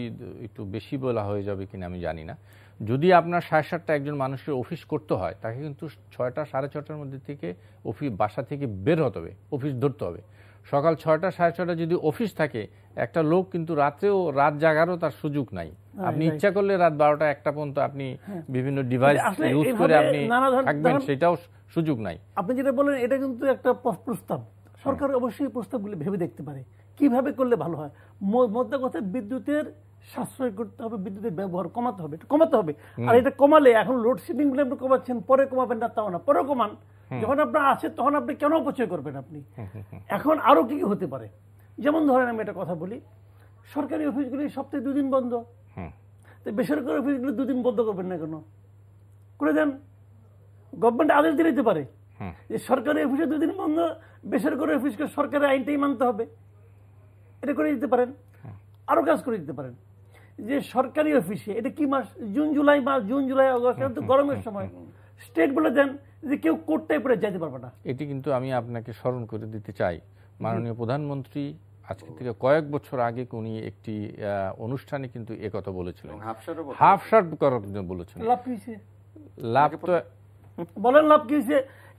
একটু বেশি বলা হয়ে যাবে কিনা আমি জানি না, যদি আপনার 7:30টা একজন মানুষের অফিস করতে হয়, তাকে কিন্তু 6টা 6:30টার মধ্যে থেকে বাসা থেকে বের হতে হবে, অফিস ধরতে হবে। সকাল 6টা 6:30 যদি অফিস থাকে, একটা লোক কিন্তু রাত জাগারও তার সুযোগ নাই। আপনি ইচ্ছা করলে রাত 12টা 1টা পর্যন্ত আপনি বিভিন্ন ডিভাইস ইউজ করে আপনি থাকবেন, সেটাও সুযোগ নাই। আপনি যেটা বলেন এটা কিন্তু একটা প্রস্তাব, সরকার অবশ্যই প্রস্তাবগুলি ভেবে দেখতে পারে কিভাবে করলে ভালো হয়। মোদ্দা কথা, বিদ্যুতের সাশ্রয় করতে হবে, বিদ্যুতের ব্যবহার কমাতে হবে। আর এটা কমালে, এখন লোডশেডিং গুলো আপনি কমাচ্ছেন, পরে কমাবেন না তাও না, পরে কমান, যখন আপনার আছে তখন আপনি কেন অপচয় করবেন আপনি। এখন আরো কি হতে পারে, যেমন ধরেন আমি একটা কথা বলি, সরকারি অফিসগুলি সপ্তাহে 2 দিন বন্ধ, তো বেসরকারি অফিসগুলো 2 দিন বন্ধ করবেন না কেন? করে দেন। গভর্নমেন্ট আদেশ দিয়ে দিতে পারে যে সরকারি অফিসে 2 দিন বন্ধ, বেসরকারি অফিসকে সরকারের আইনটাই মানতে হবে, এটা করে দিতে পারেন। আরো কাজ করে দিতে পারেন যে সরকারি অফিসে, এটা কি মাস, জুন জুলাই মাস, জুন জুলাই আগস্ট, তো গরমের সময়, স্টেট বলে দেন যে কেউ কোর্টটাই পরে যেতে পারবে না। এটি কিন্তু আমি আপনাকে স্মরণ করে দিতে চাই, মাননীয় প্রধানমন্ত্রী আজকে থেকে কয়েক বছর আগে উনি একটি অনুষ্ঠানে কিন্তু একথা বলেছিলেন, হাফ শার্ট করার জন্য বলেছিলেন। লাভ কি হয়েছে? লাভ তো বলেন, লাভ কি হয়েছে?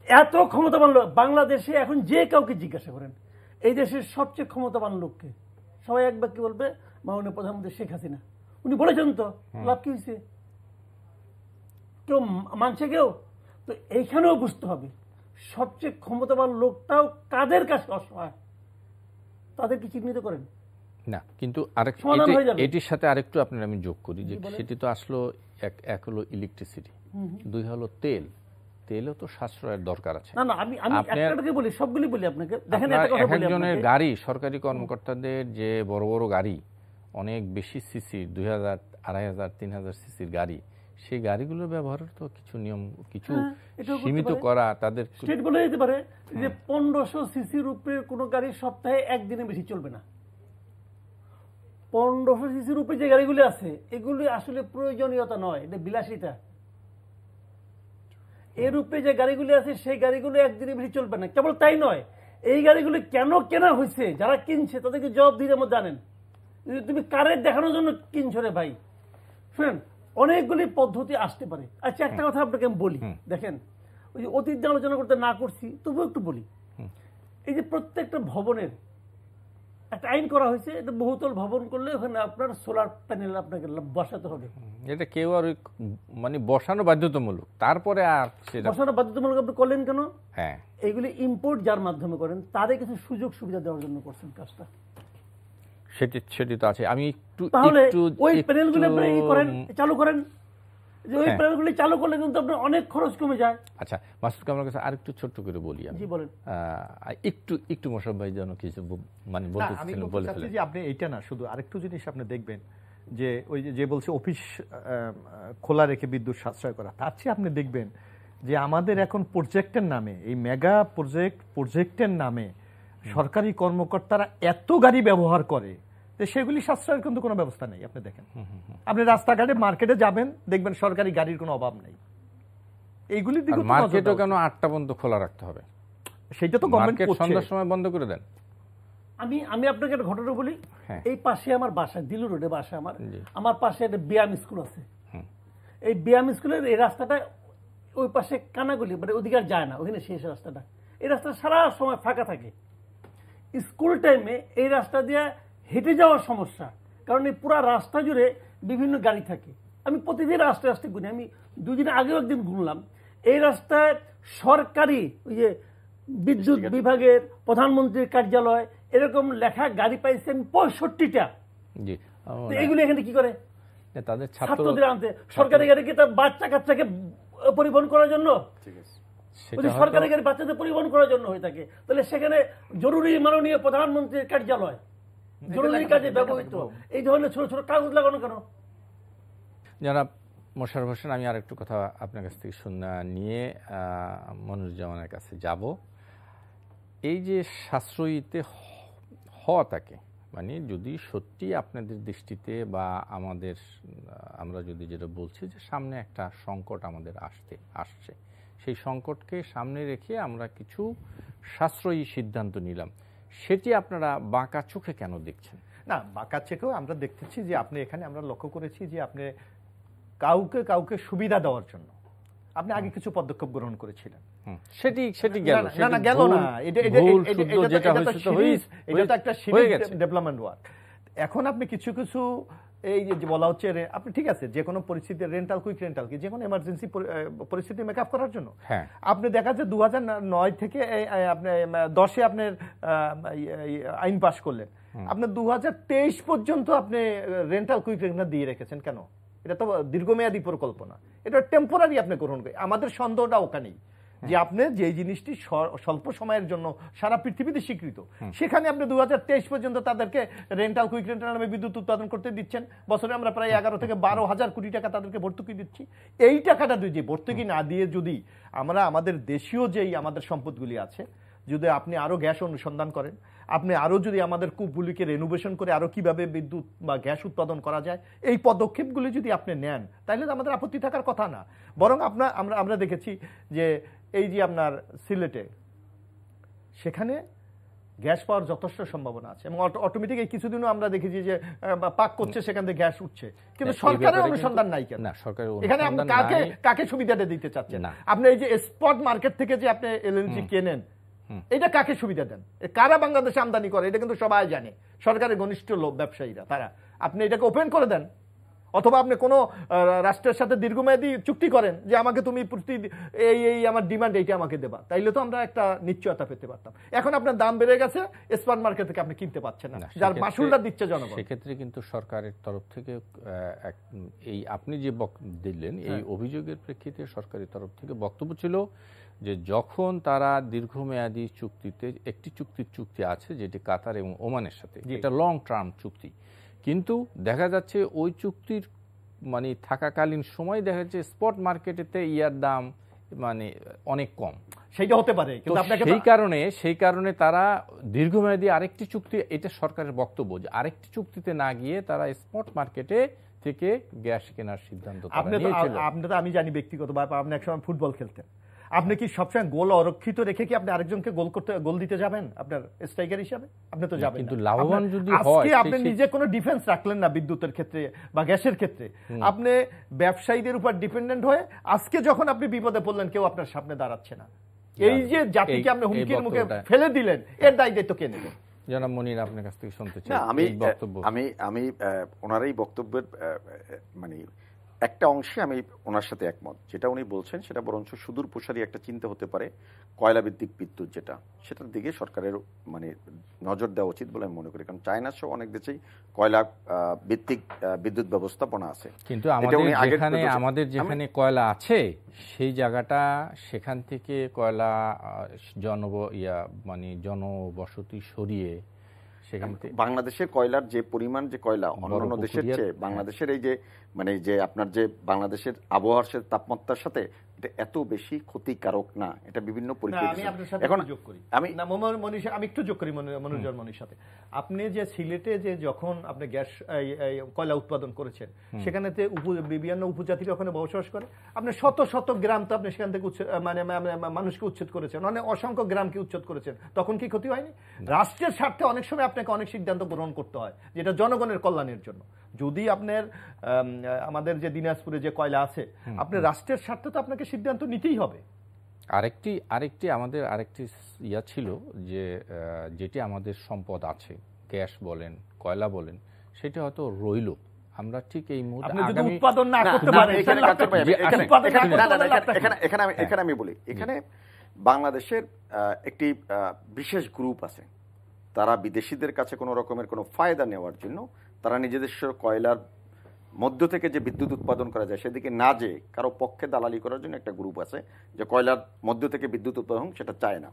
এত ক্ষমতাবান লোক বাংলাদেশে এখন, যে কাউকে জিজ্ঞাসা করেন এই দেশের সবচেয়ে ক্ষমতাবান লোককে, সবাই এক বাক্যে বলবে মাননীয় প্রধানমন্ত্রী শেখ হাসিনা। উনি বলেছেন তো, লাভ কি হয়েছে? কেউ মানছে কেউ? তো এইখানেও বুঝতে হবে সবচেয়ে ক্ষমতাবান লোকটাও কাদের কাছে অসহায়, তাদেরকে চিহ্নিত করেন না। কিন্তু এটির সাথে আরেকটু আপনার আমি যোগ করি যে সেটি তো আসলো এক হলো ইলেকট্রিসিটি, 2 হলো তেল। তেলও তো সাশ্রয়ের দরকার আছে। না না, আমি একটাকে বলি, সবগুলি বলি আপনাকে। দেখেন, একজনের গাড়ি, সরকারি কর্মকর্তাদের যে বড় বড় গাড়ি, অনেক বেশি সিসি, 2000, 2500, 3000 সিসির গাড়ি, সেই গাড়িগুলোর ব্যবহারের তো কিছু নিয়ম, কিছু সীমিত করা তাদের। স্টেট বলে দিতে পারে যে 1500 সিসির উপরে কোনো গাড়ি সপ্তাহে একদিনে বেশি চলবে না। 1500 সিসির উপরে যে গাড়িগুলি আছে এগুলি আসলে প্রয়োজনীয়তা নয়, এটা বিলাসিতা। এর উপরে যে গাড়িগুলি আছে সেই গাড়িগুলো একদিনে বেশি চলবে না। কেবল তাই নয়, এই গাড়িগুলি কেন কেনা হয়েছে, যারা কিনছে তাদেরকে জবাব দিতে জানেন। তুমি কারের দেখানোর জন্য কিনছো রে ভাই, শুনেন, অনেকগুলি পদ্ধতি আসতে পারে। আচ্ছা, একটা কথা আপনাকে আমি বলি, দেখেন, ওই যে অতীত আলোচনা করতে না করছি, তবুও একটু বলি। এই যে প্রত্যেকটা ভবনের একটা আইন করা হয়েছে, এটা বহুতল ভবন করলে ওখানে আপনার সোলার প্যানেল আপনাকে বসাতে হবে। এটা কেউ আর মানে বসানো বাধ্যতামূলক, তারপরে আর সেটা বসানো বাধ্যতামূলক আপনি করলেন কেন? হ্যাঁ, এইগুলি ইম্পোর্ট যার মাধ্যমে করেন তাদের কিছু সুযোগ সুবিধা দেওয়ার জন্য করছেন কাজটা। সেটি তো আছে। আমি তাহলে ওই প্যানেলগুলো আপনি করেন, চালু করেন, যে ওই প্যানেলগুলি চালু করলে কিন্তু আপনার অনেক খরচ কমে যায়। আচ্ছা মাসুদ কামাল কাছে আরেকটু ছোট্ট করে বলি আমি। জি বলেন। একটু মোশাররফ ভাই যেন কিছু মানে বলতেছিলেন, বলে ফেলেন। যে আপনি এইটা না, শুধু আরেকটু জিনিস আপনি দেখবেন যে ওই যে বলছে অফিস খোলা রেখে বিদ্যুৎ সাশ্রয় করা, তার চেয়ে আপনি দেখবেন যে আমাদের এখন প্রজেক্টের নামে, এই মেগা প্রজেক্টের নামে সরকারি কর্মকর্তারা এত গাড়ি ব্যবহার করে যে সেগুলি সাশ্রয়ের কিন্তু কোনো ব্যবস্থা নেই। আপনি দেখেন, আপনি রাস্তাঘাটে মার্কেটে যাবেন, দেখবেন সরকারি গাড়ির কোনো অভাব নেই। এইগুলি দিকে মার্কেটও কেন 8টা পর্যন্ত খোলা রাখতে হবে? সেটা তো গভর্নমেন্ট করছে, সন্ধ্যার সময় বন্ধ করে দেন। আমি আপনাকে একটা ঘটনা বলি। এই পাশে আমার বাসা, দিলু রোডে বাসা আমার পাশে একটা ব্যায়াম স্কুল আছে। এই ব্যায়াম স্কুলের এই রাস্তাটা ওই পাশে কানাগুলি, মানে ওদিকে আর যায় না, ওখানে শেষ রাস্তাটা। এই রাস্তা সারা সময় ফাঁকা থাকে। স্কুল টাইমে এই রাস্তা দিয়ে হেঁটে যাওয়ার সমস্যা, কারণ এই পুরা রাস্তা জুড়ে বিভিন্ন গাড়ি থাকে। আমি প্রতিদিন আস্তে আস্তে গুনি, আমি 2 দিন আগেও একদিন গুনলাম। এই রাস্তায় সরকারি ওই যে বিদ্যুৎ বিভাগের, প্রধানমন্ত্রীর কার্যালয়, এরকম লেখা গাড়ি পাইছি আমি 65টা। এইগুলি এখানে কি করে? তাদের ছাত্রদের আনতে সরকারি গাড়িকে তার বাচ্চা কাচ্চাকে পরিবহন করার জন্য, সরকারি গাড়ি বাচ্চাদের পরিবহন করার জন্য হয়ে থাকে। তাহলে সেখানে জরুরি মাননীয় প্রধানমন্ত্রীর কার্যালয়, জরুরি কাজে ব্যবহৃত এই ধরনের ছোট ছোট কাগজ লাগানো কেন? জনাব মোশাররফ হোসেন, আমি আরেকটু কথা আপনার কাছ থেকে নিয়ে মনিরুজ্জামানের কাছে যাব। এই যে সাশ্রয়ীতে হওয়াটাকে, মানে যদি সত্যি আপনাদের দৃষ্টিতে বা আমরা যদি যেটা বলছি যে সামনে একটা সংকট আমাদের আসছে, সেই সংকটকে সামনে রেখে আমরা কিছু সাশ্রয়ী সিদ্ধান্ত নিলাম, সেটি আপনারা বাঁকা চোখে কেন দেখছেন? না, বাঁকা চোখেও আমরা দেখতেছি যে আপনি এখানে আমরা লক্ষ্য করেছি যে আপনি কাউকে সুবিধা দেওয়ার জন্য আপনি আগে কিছু পদক্ষেপ গ্রহণ করেছিলেন। সেটি গেল না, গেল না, এটা তো একটা ডেভেলপমেন্ট ওয়ার্ক। এখন আপনি কিছু কিছু এই যে বলা হচ্ছে, আপনি ঠিক আছে যে কোনো পরিস্থিতি রেন্টাল, কুইক রেন্টাল কি যে কোনো এমার্জেন্সি পরিস্থিতি মেকআপ করার জন্য আপনি দেখা যায় 2009 থেকে আপনি 10-এ আপনার আইন পাস করলেন, আপনি 2023 পর্যন্ত আপনি রেন্টাল কুইক রেন্টাল দিয়ে রেখেছেন কেন? এটা তো দীর্ঘমেয়াদী পরিকল্পনা, এটা টেম্পোরারি আপনি গ্রহণ করেন। আমাদের সন্দেহটা ওখানেই যে আপনি যে জিনিসটি স্বল্প সময়ের জন্য সারা পৃথিবীতে স্বীকৃত, সেখানে আপনি 2023 পর্যন্ত তাদেরকে রেন্টাল কুইক রেন্টাল নামে বিদ্যুৎ উৎপাদন করতে দিচ্ছেন। বছরে আমরা প্রায় 11 থেকে 12,000 কোটি টাকা তাদেরকে ভর্তুকি দিচ্ছি। এই টাকাটা যে ভর্তুকি না দিয়ে যদি আমরা আমাদের দেশীয় যেই আমাদের সম্পদগুলি আছে, যদি আপনি আরো গ্যাস অনুসন্ধান করেন, আপনি আরো যদি আমাদের কূপগুলিকে রেনোভেশন করে আরো কিভাবে বিদ্যুৎ বা গ্যাস উৎপাদন করা যায়, এই পদক্ষেপগুলি যদি আপনি নেন, তাহলে তো আমাদের আপত্তি থাকার কথা না। বরং আমরা দেখেছি যে এই যে আপনার সিলেটে, সেখানে গ্যাস পাওয়ার যথেষ্ট সম্ভাবনা আছে এবং অটোমেটিক এই কিছুদিনও আমরা দেখেছি যে পাক করছে, সেখান থেকে গ্যাস উঠছে, কিন্তু সরকারের অনুসন্ধান নাই কেন? এখানে আপনি কাকে সুবিধাটা দিতে চাচ্ছেন? আপনি এই যে স্পট মার্কেট থেকে যে আপনি এলএনজি কেনেন, এটা কাকে সুবিধা দেন? কারা বাংলাদেশে আমদানি করে এটা কিন্তু সবাই জানে, সরকারের ঘনিষ্ঠ লোক ব্যবসায়ীরা, তারা। আপনি এটাকে ওপেন করে দেন, অথবা আপনি কোনো রাষ্ট্রের সাথে দীর্ঘমেয়াদী চুক্তি করেন যে আমাকে তুমি প্রতি এই আমার ডিমান্ড এইটা আমাকে দেবা, তাইলে তো আমরা একটা নিশ্চয়তা পেতে পারতাম। এখন আপনার দাম বেড়ে গেছে, স্পট মার্কেট থেকে আপনি কিনতে পাচ্ছেন না, যার মাসুলটা দিচ্ছে জনগণ। সেক্ষেত্রে কিন্তু সরকারের তরফ থেকে এই আপনি যে দিলেন এই অভিযোগের প্রেক্ষিতে সরকারের তরফ থেকে বক্তব্য ছিল যে যখন তারা দীর্ঘমেয়াদী চুক্তিতে, একটি চুক্তি আছে যেটি কাতার এবং ওমানের সাথে, এটা লং টার্ম চুক্তি, কিন্তু দেখা যাচ্ছে ওই চুক্তির মানে থাকাকালীন সময় দেখা যাচ্ছে স্পট মার্কেটেতে ইয়ার দাম মানে অনেক কম। সেইটা হতে পারে, কিন্তু সেই কারণে তারা দীর্ঘমেয়াদী আরেকটি চুক্তি, এটা সরকারের বক্তব্য যে আরেকটি চুক্তিতে না গিয়ে তারা স্পট মার্কেটে থেকে গ্যাস কেনার সিদ্ধান্ত নিয়েছিল। আপনি তো, আমি জানি ব্যক্তিগতভাবে আপনি একসময় ফুটবল খেলতেন, আপনি কি সবসময় গোল অরক্ষিত রেখে কি আপনি আরেকজনকে গোল দিতে যাবেন আপনার স্ট্রাইকার হিসাবে? আপনি তো যাবেন, কিন্তু লাভবান যদি হয়, আজকে আপনি নিজে কোনো ডিফেন্স রাখলেন না বিদ্যুতের ক্ষেত্রে বা গ্যাসের ক্ষেত্রে, আপনি ব্যবসায়ীদের উপর ডিপেন্ডেন্ট হয়ে আজকে যখন আপনি বিপদে পড়লেন, কেউ আপনার সামনে দাঁড়াচ্ছে না। এই যে জাতিকে আপনি হুমকির মুখে ফেলে দিলেন, এর দায়িত্ব কে নেবেন? জনাব মনির, আপনার কাছ থেকে শুনতে চাই। আমি ওনার এই বক্তব্যের মানে একটা অংশে আমি ওনার সাথে একমত। যেটা উনি বলছেন সেটা বরঞ্চ সুদূর প্রসারী একটা চিন্তা হতে পারে, কয়লা ভিত্তিক বিদ্যুৎ যেটা, সেটার দিকে সরকারের মানে নজর দেওয়া উচিত বলে আমি মনে করি। কারণ চায়না সহ অনেক দেশেই কয়লা ভিত্তিক বিদ্যুৎ ব্যবস্থাপনা আছে, কিন্তু আমাদের যেখানে কয়লা আছে সেই জায়গাটা, সেখান থেকে কয়লা মানে জনবসতি সরিয়ে বাংলাদেশের কয়লার যে পরিমাণ, যে কয়লা অন্যান্য দেশের চেয়ে বাংলাদেশের এই যে মানে যে আপনার যে বাংলাদেশের আবহাওয়ার সাথে তাপমাত্রার সাথে এটা এত বেশি ক্ষতিকারক না, এটা বিভিন্ন পরিস্থিতি। এখন আমি একটু যোগ করি মনোরঞ্জন মনির সাথে। আপনি যে সিলেটে যে যখন আপনি গ্যাস কয়লা উৎপাদন করেছেন, সেখানে বিভিন্ন উপজাতির ওখানে বসবাস করে, আপনি শত শত গ্রাম তো আপনি সেখান থেকে মানে মানুষকে উচ্ছেদ করেছেন, অনেক অসংখ্য গ্রামকে উচ্ছেদ করেছেন, তখন কি ক্ষতি হয়নি? রাষ্ট্রের স্বার্থে অনেক সময় আপনাকে অনেক সিদ্ধান্ত গ্রহণ করতে হয় যেটা জনগণের কল্যাণের জন্য। যদি আপনার আমাদের যে দিনাজপুরে যে কয়লা আছে, আপনি রাষ্ট্রের স্বার্থে তো আপনাকে সিদ্ধান্ত নিতেই হবে। আমাদের আরেকটি ইয়া ছিল যে যেটি আমাদের সম্পদ আছে, গ্যাস বলেন কয়লা বলেন, সেটা হয়তো রইল, আমরা ঠিক এই মুহূর্তে উৎপাদন না করতে পারি। এখানে আমি বলি, এখানে বাংলাদেশের একটি বিশেষ গ্রুপ আছে, তারা বিদেশিদের কাছে কোনো রকমের কোনো ফায়দা নেওয়ার জন্য তারা নিজেদের কয়লার মধ্য থেকে যে বিদ্যুৎ উৎপাদন করা যায় সেদিকে না যেয়ে কারো পক্ষে দালালি করার জন্য একটা গ্রুপ আছে যে কয়লার মধ্য থেকে বিদ্যুৎ উৎপাদন সেটা চায় না।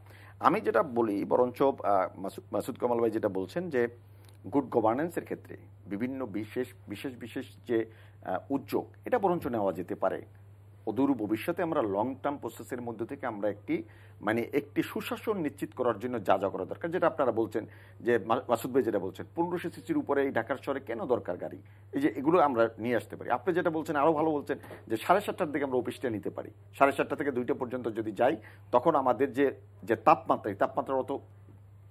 আমি যেটা বলি, বরঞ্চ মাসুদ কামাল ভাই যেটা বলছেন যে গুড গভর্নেন্সের ক্ষেত্রে বিভিন্ন বিশেষ যে উদ্যোগ, এটা বরঞ্চ নেওয়া যেতে পারে। অদূর ভবিষ্যতে আমরা লং টার্ম প্রসেসের মধ্যে থেকে আমরা একটি সুশাসন নিশ্চিত করার জন্য যা যা করা দরকার, যেটা আপনারা বলছেন যে মাসুদ ভাই যেটা বলছেন 1500 সিসির উপরে এই ঢাকার শহরে কেন দরকার গাড়ি, এই যে এগুলো আমরা নিয়ে আসতে পারি। আপনি যেটা বলছেন আরো ভালো বলছেন যে 7:30টার দিকে আমরা অফিসটা নিতে পারি, 7:30টা থেকে 2টা পর্যন্ত যদি যাই, তখন আমাদের যে তাপমাত্রার অত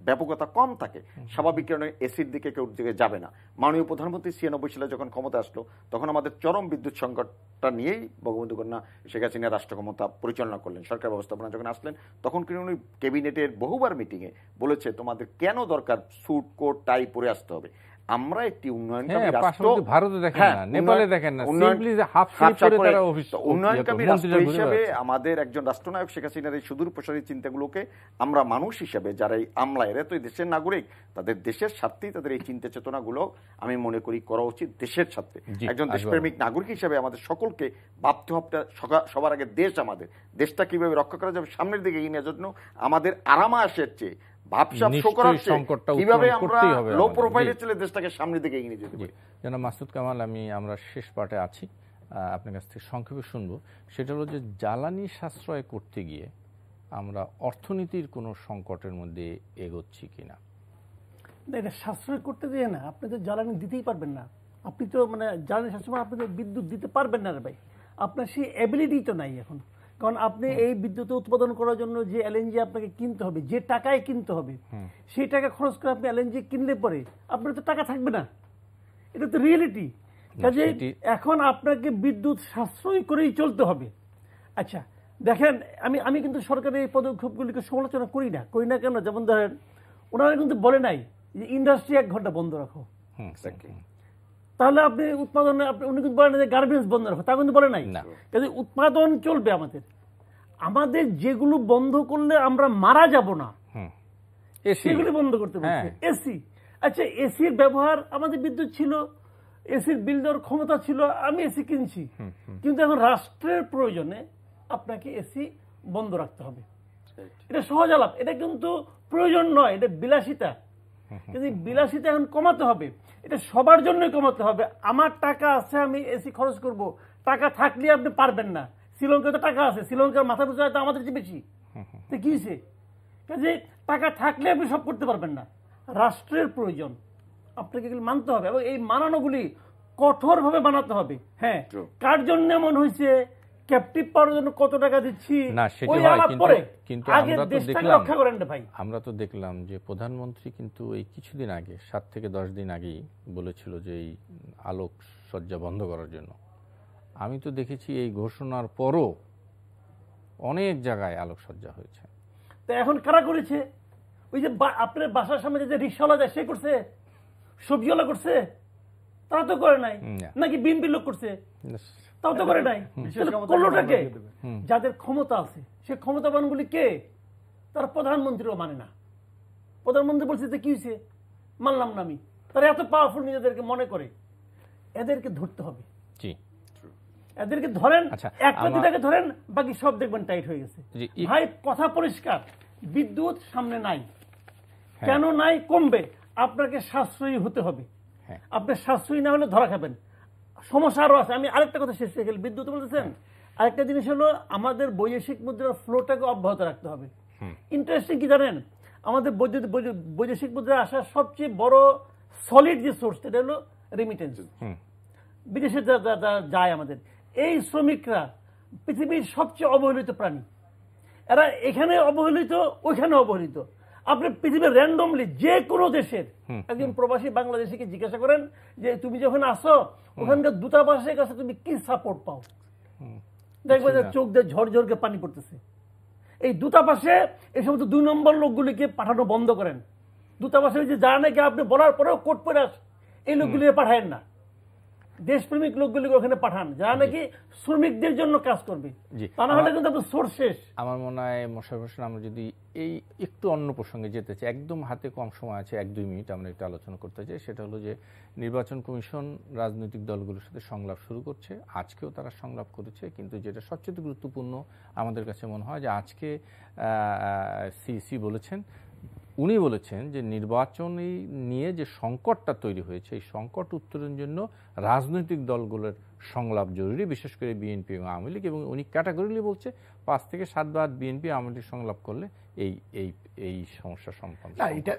ব্যাপকতা কম থাকে, স্বাভাবিক কারণে এসির দিকে কেউ দিকে যাবে না। মাননীয় প্রধানমন্ত্রী 96 সালে যখন ক্ষমতা আসলো, তখন আমাদের চরম বিদ্যুৎ সংকটটা নিয়েই বঙ্গবন্ধু কন্যা শেখ হাসিনা রাষ্ট্র ক্ষমতা পরিচালনা করলেন। সরকার ব্যবস্থাপনা যখন আসলেন, তখন কিন্তু উনি ক্যাবিনেটের বহুবার মিটিংয়ে বলেছে তোমাদের কেন দরকার স্যুট কোট টাই পরে আসতে হবে। আমরা একটি উন্নয়নকামী রাষ্ট্র, ভারতে দেখেন না, নেপালে দেখেন না, উন্নয়নকামী রাষ্ট্র হিসেবে আমাদের একজন রাষ্ট্রনায়ক শেখ হাসিনার এই সুদূর প্রসারী চিন্তাগুলোকে আমরা মানুষ হিসেবে যারা এই আমলা, এরা তো দেশের নাগরিক, তাদের দেশের স্বার্থেই তাদের এই চিন্তা চেতনাগুলো আমি মনে করি করা উচিত দেশের স্বার্থে। একজন দেশপ্রেমিক নাগরিক হিসেবে আমাদের সকলকে ভাবতে হবে সবার আগে দেশ, আমাদের দেশটা কিভাবে রক্ষা করা যাবে, সামনের দিকে এগিয়ে নেওয়ার জন্য আমাদের আরামায়েশের চেয়ে কিভাবে আমরা লো প্রোফাইলে চলে দেশটাকে সামনের দিকে এগিয়ে নিয়ে যেতে পারি। জনাব মাসুদ কামাল, আমরা শেষ পার্টে আছি, আপনার কাছ থেকে সংক্ষেপে শুনবো। সেটা হলো যে জ্বালানি সাশ্রয় করতে গিয়ে আমরা অর্থনীতির কোনো সংকটের মধ্যে এগোচ্ছি কিনা। এটা সাশ্রয় করতে দিয়ে না, আপনি তো জ্বালানি দিতেই পারবেন না। আপনি তো মানে জ্বালানি সাশ্রয় আপনি তো বিদ্যুৎ দিতে পারবেন না রে ভাই, আপনার সেই অ্যাবিলিটি তো নাই এখন। কারণ আপনি এই বিদ্যুৎ উৎপাদন করার জন্য যে এলএনজি আপনাকে কিনতে হবে, যে টাকায় কিনতে হবে, সেই টাকা খরচ করে আপনি এলএনজি কিনলে পরে আপনার তো টাকা থাকবে না। এটা তো রিয়েলিটি। কাজে এখন আপনাকে বিদ্যুৎ সাশ্রয় করেই চলতে হবে। আচ্ছা দেখেন, আমি কিন্তু সরকারের এই পদক্ষেপগুলিকে সমালোচনা করি না কেন? যেমন ধরেন, ওনারা কিন্তু বলে নাই যে ইন্ডাস্ট্রি 1 ঘন্টা বন্ধ রাখো, তাহলে আপনি উৎপাদনে উনি কিন্তু বলেন যে গার্মেন্টস বন্ধ রাখো, তা কিন্তু বলে নাই। কাজে উৎপাদন চলবে আমাদের যেগুলো বন্ধ করলে আমরা মারা যাব না সেগুলি বন্ধ করতে বলছে। এসি, আচ্ছা এসির ব্যবহার, আমাদের বিদ্যুৎ ছিল, এসির বিল দেওয়ার ক্ষমতা ছিল, আমি এসি কিনছি, কিন্তু এখন রাষ্ট্রের প্রয়োজনে আপনাকে এসি বন্ধ রাখতে হবে। এটা সহজ আলাপ, এটা কিন্তু প্রয়োজন নয়, এটা বিলাসিতা। কিন্তু বিলাসিতা এখন কমাতে হবে, এটা সবার জন্যই কমাতে হবে। আমার টাকা আছে, আমি এসি খরচ করব, টাকা থাকলে আপনি পারবেন না। শ্রীলঙ্কাতে টাকা আছে, শ্রীলঙ্কার মাথা পিছু হয়তো আমাদের চেয়ে বেশি, তো কি হয়েছে? কাজে টাকা থাকলে আপনি সব করতে পারবেন না, রাষ্ট্রের প্রয়োজন, আপনাকে এগুলি মানতে হবে এবং এই মানানোগুলি কঠোরভাবে বানাতে হবে। হ্যাঁ, কার জন্য এমন হয়েছে, ক্যাপটিভ পাওয়ার জন্য কত টাকা দিচ্ছি, কিন্তু আমরা তো দেখলাম যে প্রধানমন্ত্রী কিন্তু এই কিছুদিন আগে 7 থেকে 10 দিন আগেই বলেছিল যে এই আলোক সজ্জা বন্ধ করার জন্য। আমি তো দেখেছি এই ঘোষণার পরও অনেক জায়গায় আলোকসজ্জা হয়েছে। তো এখন কারা করেছে? ওই যে আপনার বাসার সামনে যে রিক্সাওয়ালা যায় সে করছে, সবজিওয়ালা করছে, তারা তো করে নাই। নাকি বিএনপি লোক করছে, তাও তো করে নাই। করলোটাকে যাদের ক্ষমতা আছে, সে ক্ষমতাবানগুলি কে? তার প্রধানমন্ত্রীও মানে না। প্রধানমন্ত্রী বলছে যে কি হয়েছে, মানলাম না আমি। তারা এত পাওয়ারফুল নিজেদেরকে মনে করে, এদেরকে ধরতে হবে। এদেরকে ধরেন, একটা দুটাকে ধরেন, বাকি সব দেখবেন টাইট হয়ে গেছে। ভাই কথা পরিষ্কার, বিদ্যুৎ সামনে নাই, কেন নাই? কমবে। আপনাকে সাশ্রয়ী হতে হবে, আপনি সাশ্রয়ী না হলে ধরা খাবেন। সমস্যা আরো আছে। আমি আরেকটা কথা শেষ রেখে, বিদ্যুৎ বলতেছেন, আরেকটা জিনিস হলো আমাদের বৈদেশিক মুদ্রার ফ্লোটাকে অব্যাহত রাখতে হবে। ইন্টারেস্টিং কি জানেন, আমাদের বৈদেশিক মুদ্রা আসার সবচেয়ে বড় সলিড যে সোর্স, সেটা হলো রেমিটেন্স। বিদেশে যায় আমাদের এই শ্রমিকরা পৃথিবীর সবচেয়ে অবহেলিত প্রাণী। এরা এখানে অবহেলিত, ওইখানে অবহেলিত। আপনি পৃথিবীর র্যান্ডমলি যে কোনো দেশের একজন প্রবাসী বাংলাদেশিকে জিজ্ঞাসা করেন যে তুমি যখন আসো ওখানকার দূতাবাসের কাছে তুমি কি সাপোর্ট পাও, দেখবে যে চোখ দিয়ে ঝরঝরকে পানি পড়তেছে। এই দূতাবাসে এই সমস্ত 2 নম্বর লোকগুলিকে পাঠানো বন্ধ করেন। দূতাবাসে যে যা নাকি আপনি বলার পরেও কোট পরে আস, এই লোকগুলিকে পাঠায়েন না। দেশপ্রেমিক লোকগুলিকে ওখানে পাঠান, যারা নাকি শ্রমিকদের জন্য কাজ করবে, তা না হলে কিন্তু আপনার সোর্স শেষ। আমার মনে হয় মোশাররফ হোসেন, আমরা যদি এই একটু অন্য প্রসঙ্গে যেতে চাই, একদম হাতে কম সময় আছে, 1-2 মিনিট আমরা একটু আলোচনা করতে চাই। সেটা হলো যে নির্বাচন কমিশন রাজনৈতিক দলগুলোর সাথে সংলাপ শুরু করছে। আজকেও তারা সংলাপ করেছে, কিন্তু যেটা সবচেয়ে গুরুত্বপূর্ণ আমাদের কাছে মনে হয় যে আজকে সিইসি বলেছেন, উনি বলেছেন যে নির্বাচন নিয়ে যে সংকটটা তৈরি হয়েছে, এই সংকট উত্তরণের জন্য রাজনৈতিক দলগুলোর সংলাপ জরুরি, বিশেষ করে বিএনপি এবং আওয়ামী লীগ। এবং উনি ক্যাটাগরিলি বলছে 5 থেকে 7 বার বিএনপি আওয়ামী লীগ সংলাপ করলে এই সমস্যা সমাধান। এটা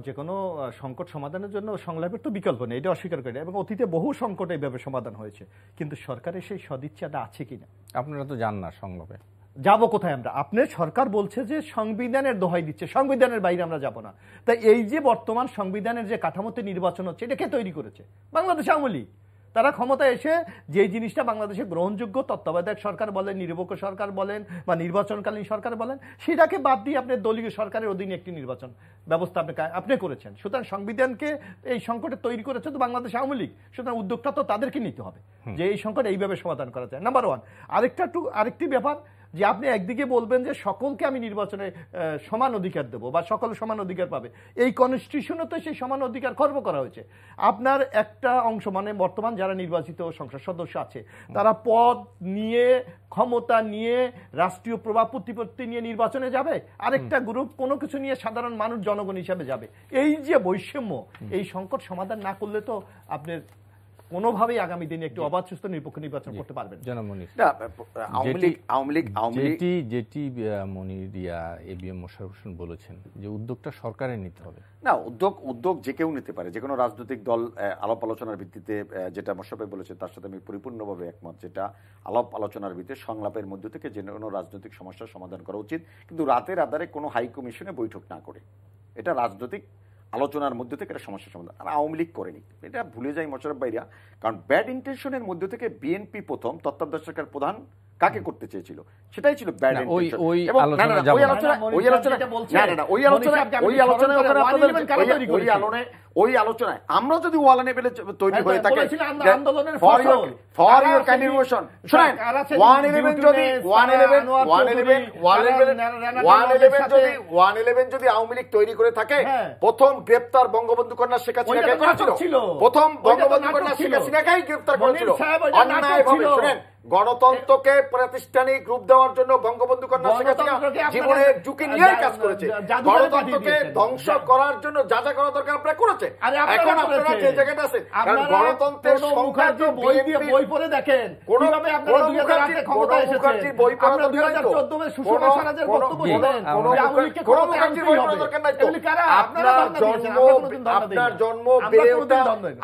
যে কোনো সংকট সমাধানের জন্য সংলাপের তো বিকল্প নেই, এটা অস্বীকার করে। এবং অতীতে বহু সংকট এইভাবে সমাধান হয়েছে, কিন্তু সরকারের সেই সদিচ্ছাটা আছে কিনা? আপনারা তো জান না সংলাপে যাবো কোথায় আমরা। আপনার সরকার বলছে যে সংবিধানের দোহাই দিচ্ছে, সংবিধানের বাইরে আমরা যাব না। তাই এই যে বর্তমান সংবিধানের যে কাঠামোতে নির্বাচন হচ্ছে, এটা কে তৈরি করেছে? বাংলাদেশ আওয়ামী লীগ। তারা ক্ষমতায় এসে যে জিনিসটা বাংলাদেশে গ্রহণযোগ্য, তত্ত্বাবধায়ক সরকার বলেন, নিরপেক্ষ সরকার বলেন বা নির্বাচনকালীন সরকার বলেন, সেটাকে বাদ দিয়ে আপনি দলীয় সরকারের অধীনে একটি নির্বাচন ব্যবস্থা আপনি করেছেন। সুতরাং সংবিধানকে এই সংকটে তৈরি করেছে তো বাংলাদেশ আওয়ামী লীগ, সুতরাং উদ্যোগটা তো তাদেরকে নিতে হবে যে এই সংকট এইভাবে সমাধান করা যায়। Number one. আরেকটি ব্যাপার যে আপনি একদিকে বলবেন যে সকলকে আমি নির্বাচনে সমান অধিকার দেবো বা সকল সমান অধিকার পাবে, এই কনস্টিটিউশনে তো সেই সমান অধিকার খর্ব করা হয়েছে। আপনার একটা অংশ মানে বর্তমান যারা নির্বাচিত সংসদ সদস্য আছে তারা পদ নিয়ে, ক্ষমতা নিয়ে, রাষ্ট্রীয় প্রভাব প্রতিপত্তি নিয়ে নির্বাচনে যাবে, আরেকটা গ্রুপ কোনো কিছু নিয়ে সাধারণ মানুষ জনগণ হিসাবে যাবে। এই যে বৈষম্য, এই সংকট সমাধান না করলে তো আপনার কোনোভাবেই আগামী দিনে একটু অবাধ সুস্থ নিরপেক্ষ নির্বাচন করতে পারবেন। যেটি মনিরিয়া এবিএম মোশাররফ হোসেন বলেছেন যে উদ্যোগটা সরকারের নিতে হবে। না, উদ্যোগ যে কেউ নিতে পারে, যে কোনো রাজনৈতিক দল আলাপ আলোচনার ভিত্তিতে, যেটা মোশাররফ ভাই বলেছে তার সাথে আমি পরিপূর্ণভাবে একমত, যেটা আলাপ আলোচনার ভিত্তিতে সংলাপের মধ্য থেকে যে কোনো রাজনৈতিক সমস্যার সমাধান করা উচিত, কিন্তু রাতের আধারে কোনো হাই কমিশনে বৈঠক না করে। এটা রাজনৈতিক আলোচনার মধ্যে থেকে একটা সমস্যার সমাধান। আর আওয়ামী লীগ করেনি, এটা ভুলে যায় মোশাররফ ভাইরা। কারণ ব্যাড ইন্টেনশনের মধ্যে থেকে বিএনপি প্রথম তত্ত্বাবধায়ক সরকার প্রধান কাকে করতে চেয়েছিল সেটাই ছিল ব্যাড ইন্টেনশন। ওই আলোচনায় আমরা যদি ওয়াল লেভেলে তৈরি হয়ে থাকে, যদি আওয়ামী লীগ তৈরি করে থাকে, প্রথম গ্রেপ্তার বঙ্গবন্ধু কন্যা শেখ হাসিনাকে করেছিল, প্রথম বঙ্গবন্ধু কন্যা শেখ হাসিনাকেই গ্রেপ্তার করেছিল অন্যায়ভাবে। শুনেন, গণতন্ত্রকে প্রাতিষ্ঠানিক রূপ দেওয়ার জন্য বঙ্গবন্ধু কন্যা শেখ হাসিনা জীবনের ঝুঁকি নিয়ে কাজ করেছে। গণতন্ত্রকে ধ্বংস করার জন্য যা যা করা দরকার আপনারা করেছে। এখন আপনারা যে জায়গাটা আছেন, কারণ গণতন্ত্রের সংখ্যা যে বই পড়ে দেখেন কিভাবে আপনারা 2008 এ ক্ষমতা এসেছে, বই পড়া আমরা 2014 এ সুষমা স্বরাজের বক্তব্য দিলেন, আওয়ামীকে ক্ষমতা আনতে হবে। এগুলি কারা?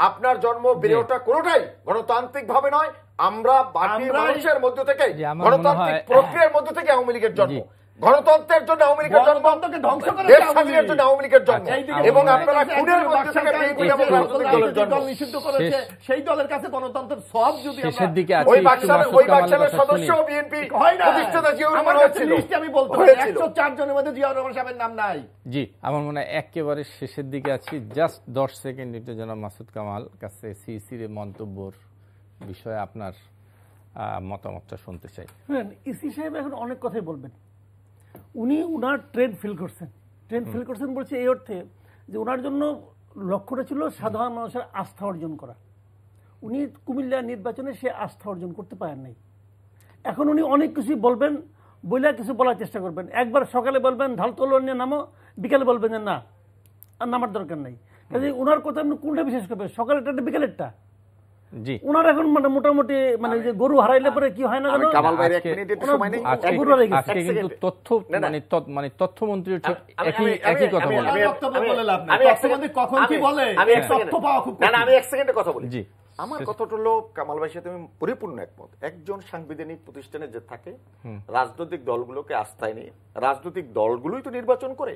আপনার জন্ম বেড়ে ওঠা কোনোটাই গণতান্ত্রিক ভাবে নয়। আমরা বাকি মানুষের মধ্য থেকে, গণতান্ত্রিক প্রক্রিয়ার মধ্য থেকে আওয়ামী লীগের জন্ম, গণতন্ত্রের জন্য আওয়ামী লীগের জন্ম, দেশ স্বাধীনের জন্য আওয়ামী লীগের জন্ম, এবং আপনারা খুনের মধ্যে থেকে নিষিদ্ধ করেছে সেই দলের কাছে গণতন্ত্রের সব যদি ওই বাকশালের সদস্য বিএনপি প্রতিষ্ঠাতা জিয়াউর রহমান হয়েছিল। আমি বলতে 104 জনের মধ্যে জিয়াউর রহমান সাহেবের নাম নাই। জি, আমার মনে হয় একেবারে শেষের দিকে আছি, জাস্ট 10 সেকেন্ড একটু জনাব মাসুদ কামাল কাছে সিইসির মন্তব্যর বিষয়ে আপনার মতামতটা শুনতে চাই। ইসি সাহেব এখন অনেক কথাই বলবেন। উনি উনার ট্রেন্ড ফিল করছেন বলছে এই অর্থে যে ওনার জন্য লক্ষ্যটা ছিল সাধারণ মানুষের আস্থা অর্জন করা। উনি কুমিল্লা নির্বাচনে সে আস্থা অর্জন করতে পারেন নাই। এখন উনি অনেক কিছুই বলবেন, বইলা কিছু বলার চেষ্টা করবেন। একবার সকালে বলবেন ঢালতোল নিয়ে নামো, বিকালে বলবেন যে না আর নামার দরকার নাই। কাজে ওনার কথা আপনি কোনটা বিশেষ করবেন, সকালেরটা বিকালেরটা? জি, ওনার এখন মানে মোটামুটি মানে যে গরু হারাইলে পরে কি হয় না জানো, তথ্যমন্ত্রী একই কথা বলে। আমি এক সেকেন্ডে কথা বলি। আমার কথাটা হলো, কামাল ভাইয়ের সাথে আমি পরিপূর্ণ একমত। একজন সাংবিধানিক প্রতিষ্ঠানে যে থাকে, রাজনৈতিক দলগুলোকে আস্থায় নিয়ে, রাজনৈতিক দলগুলোই তো নির্বাচন করে,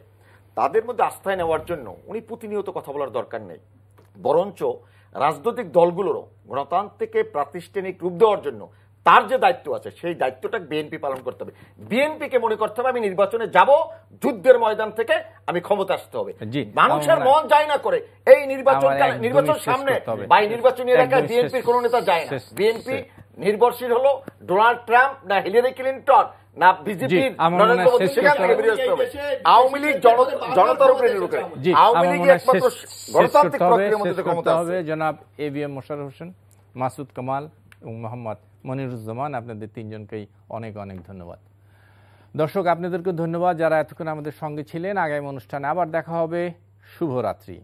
তাদের মধ্যে আস্থায় নেওয়ার জন্য উনি প্রতিনিয়ত কথা বলার দরকার নেই। বরঞ্চ রাজনৈতিক দলগুলোরও গণতান্ত্রিককে প্রাতিষ্ঠানিক রূপ দেওয়ার জন্য তার যে দায়িত্ব আছে, সেই দায়িত্বটা বিএনপি পালন করতে হবে। বিএনপিকে মনে করতে হবে আমি নির্বাচনে যাব, যুদ্ধের ময়দান থেকে আমি ক্ষমতা আসতে হবে। মানুষের মন যায় না করে এই নির্বাচন সামনে বা নির্বাচনী এলাকায় বিএনপির কোন নেতা যায় না। বিএনপি নির্ভরশীল হলো ডোনাল্ড ট্রাম্প না হিলারি ক্লিনটন না বিজেপির নরেন্দ্র মোদী, সেখান থেকে বেরিয়ে আসতে হবে। আওয়ামী লীগ জনতার উপরে নির্ভর করে। আওয়ামী লীগ একমাত্র গণতান্ত্রিক প্রক্রিয়ার মধ্যে ক্ষমতা আছে। জনাব এবিএম মোশাররফ হোসেন, মাসুদ কামাল এবং মোহাম্মদ মনিরুজ্জামান, আপনাদের তিনজনকেই অনেক অনেক ধন্যবাদ। দর্শক, আপনাদেরকে ধন্যবাদ যারা এতক্ষণ আমাদের সঙ্গে ছিলেন। আগামী অনুষ্ঠানে আবার দেখা হবে। শুভরাত্রি।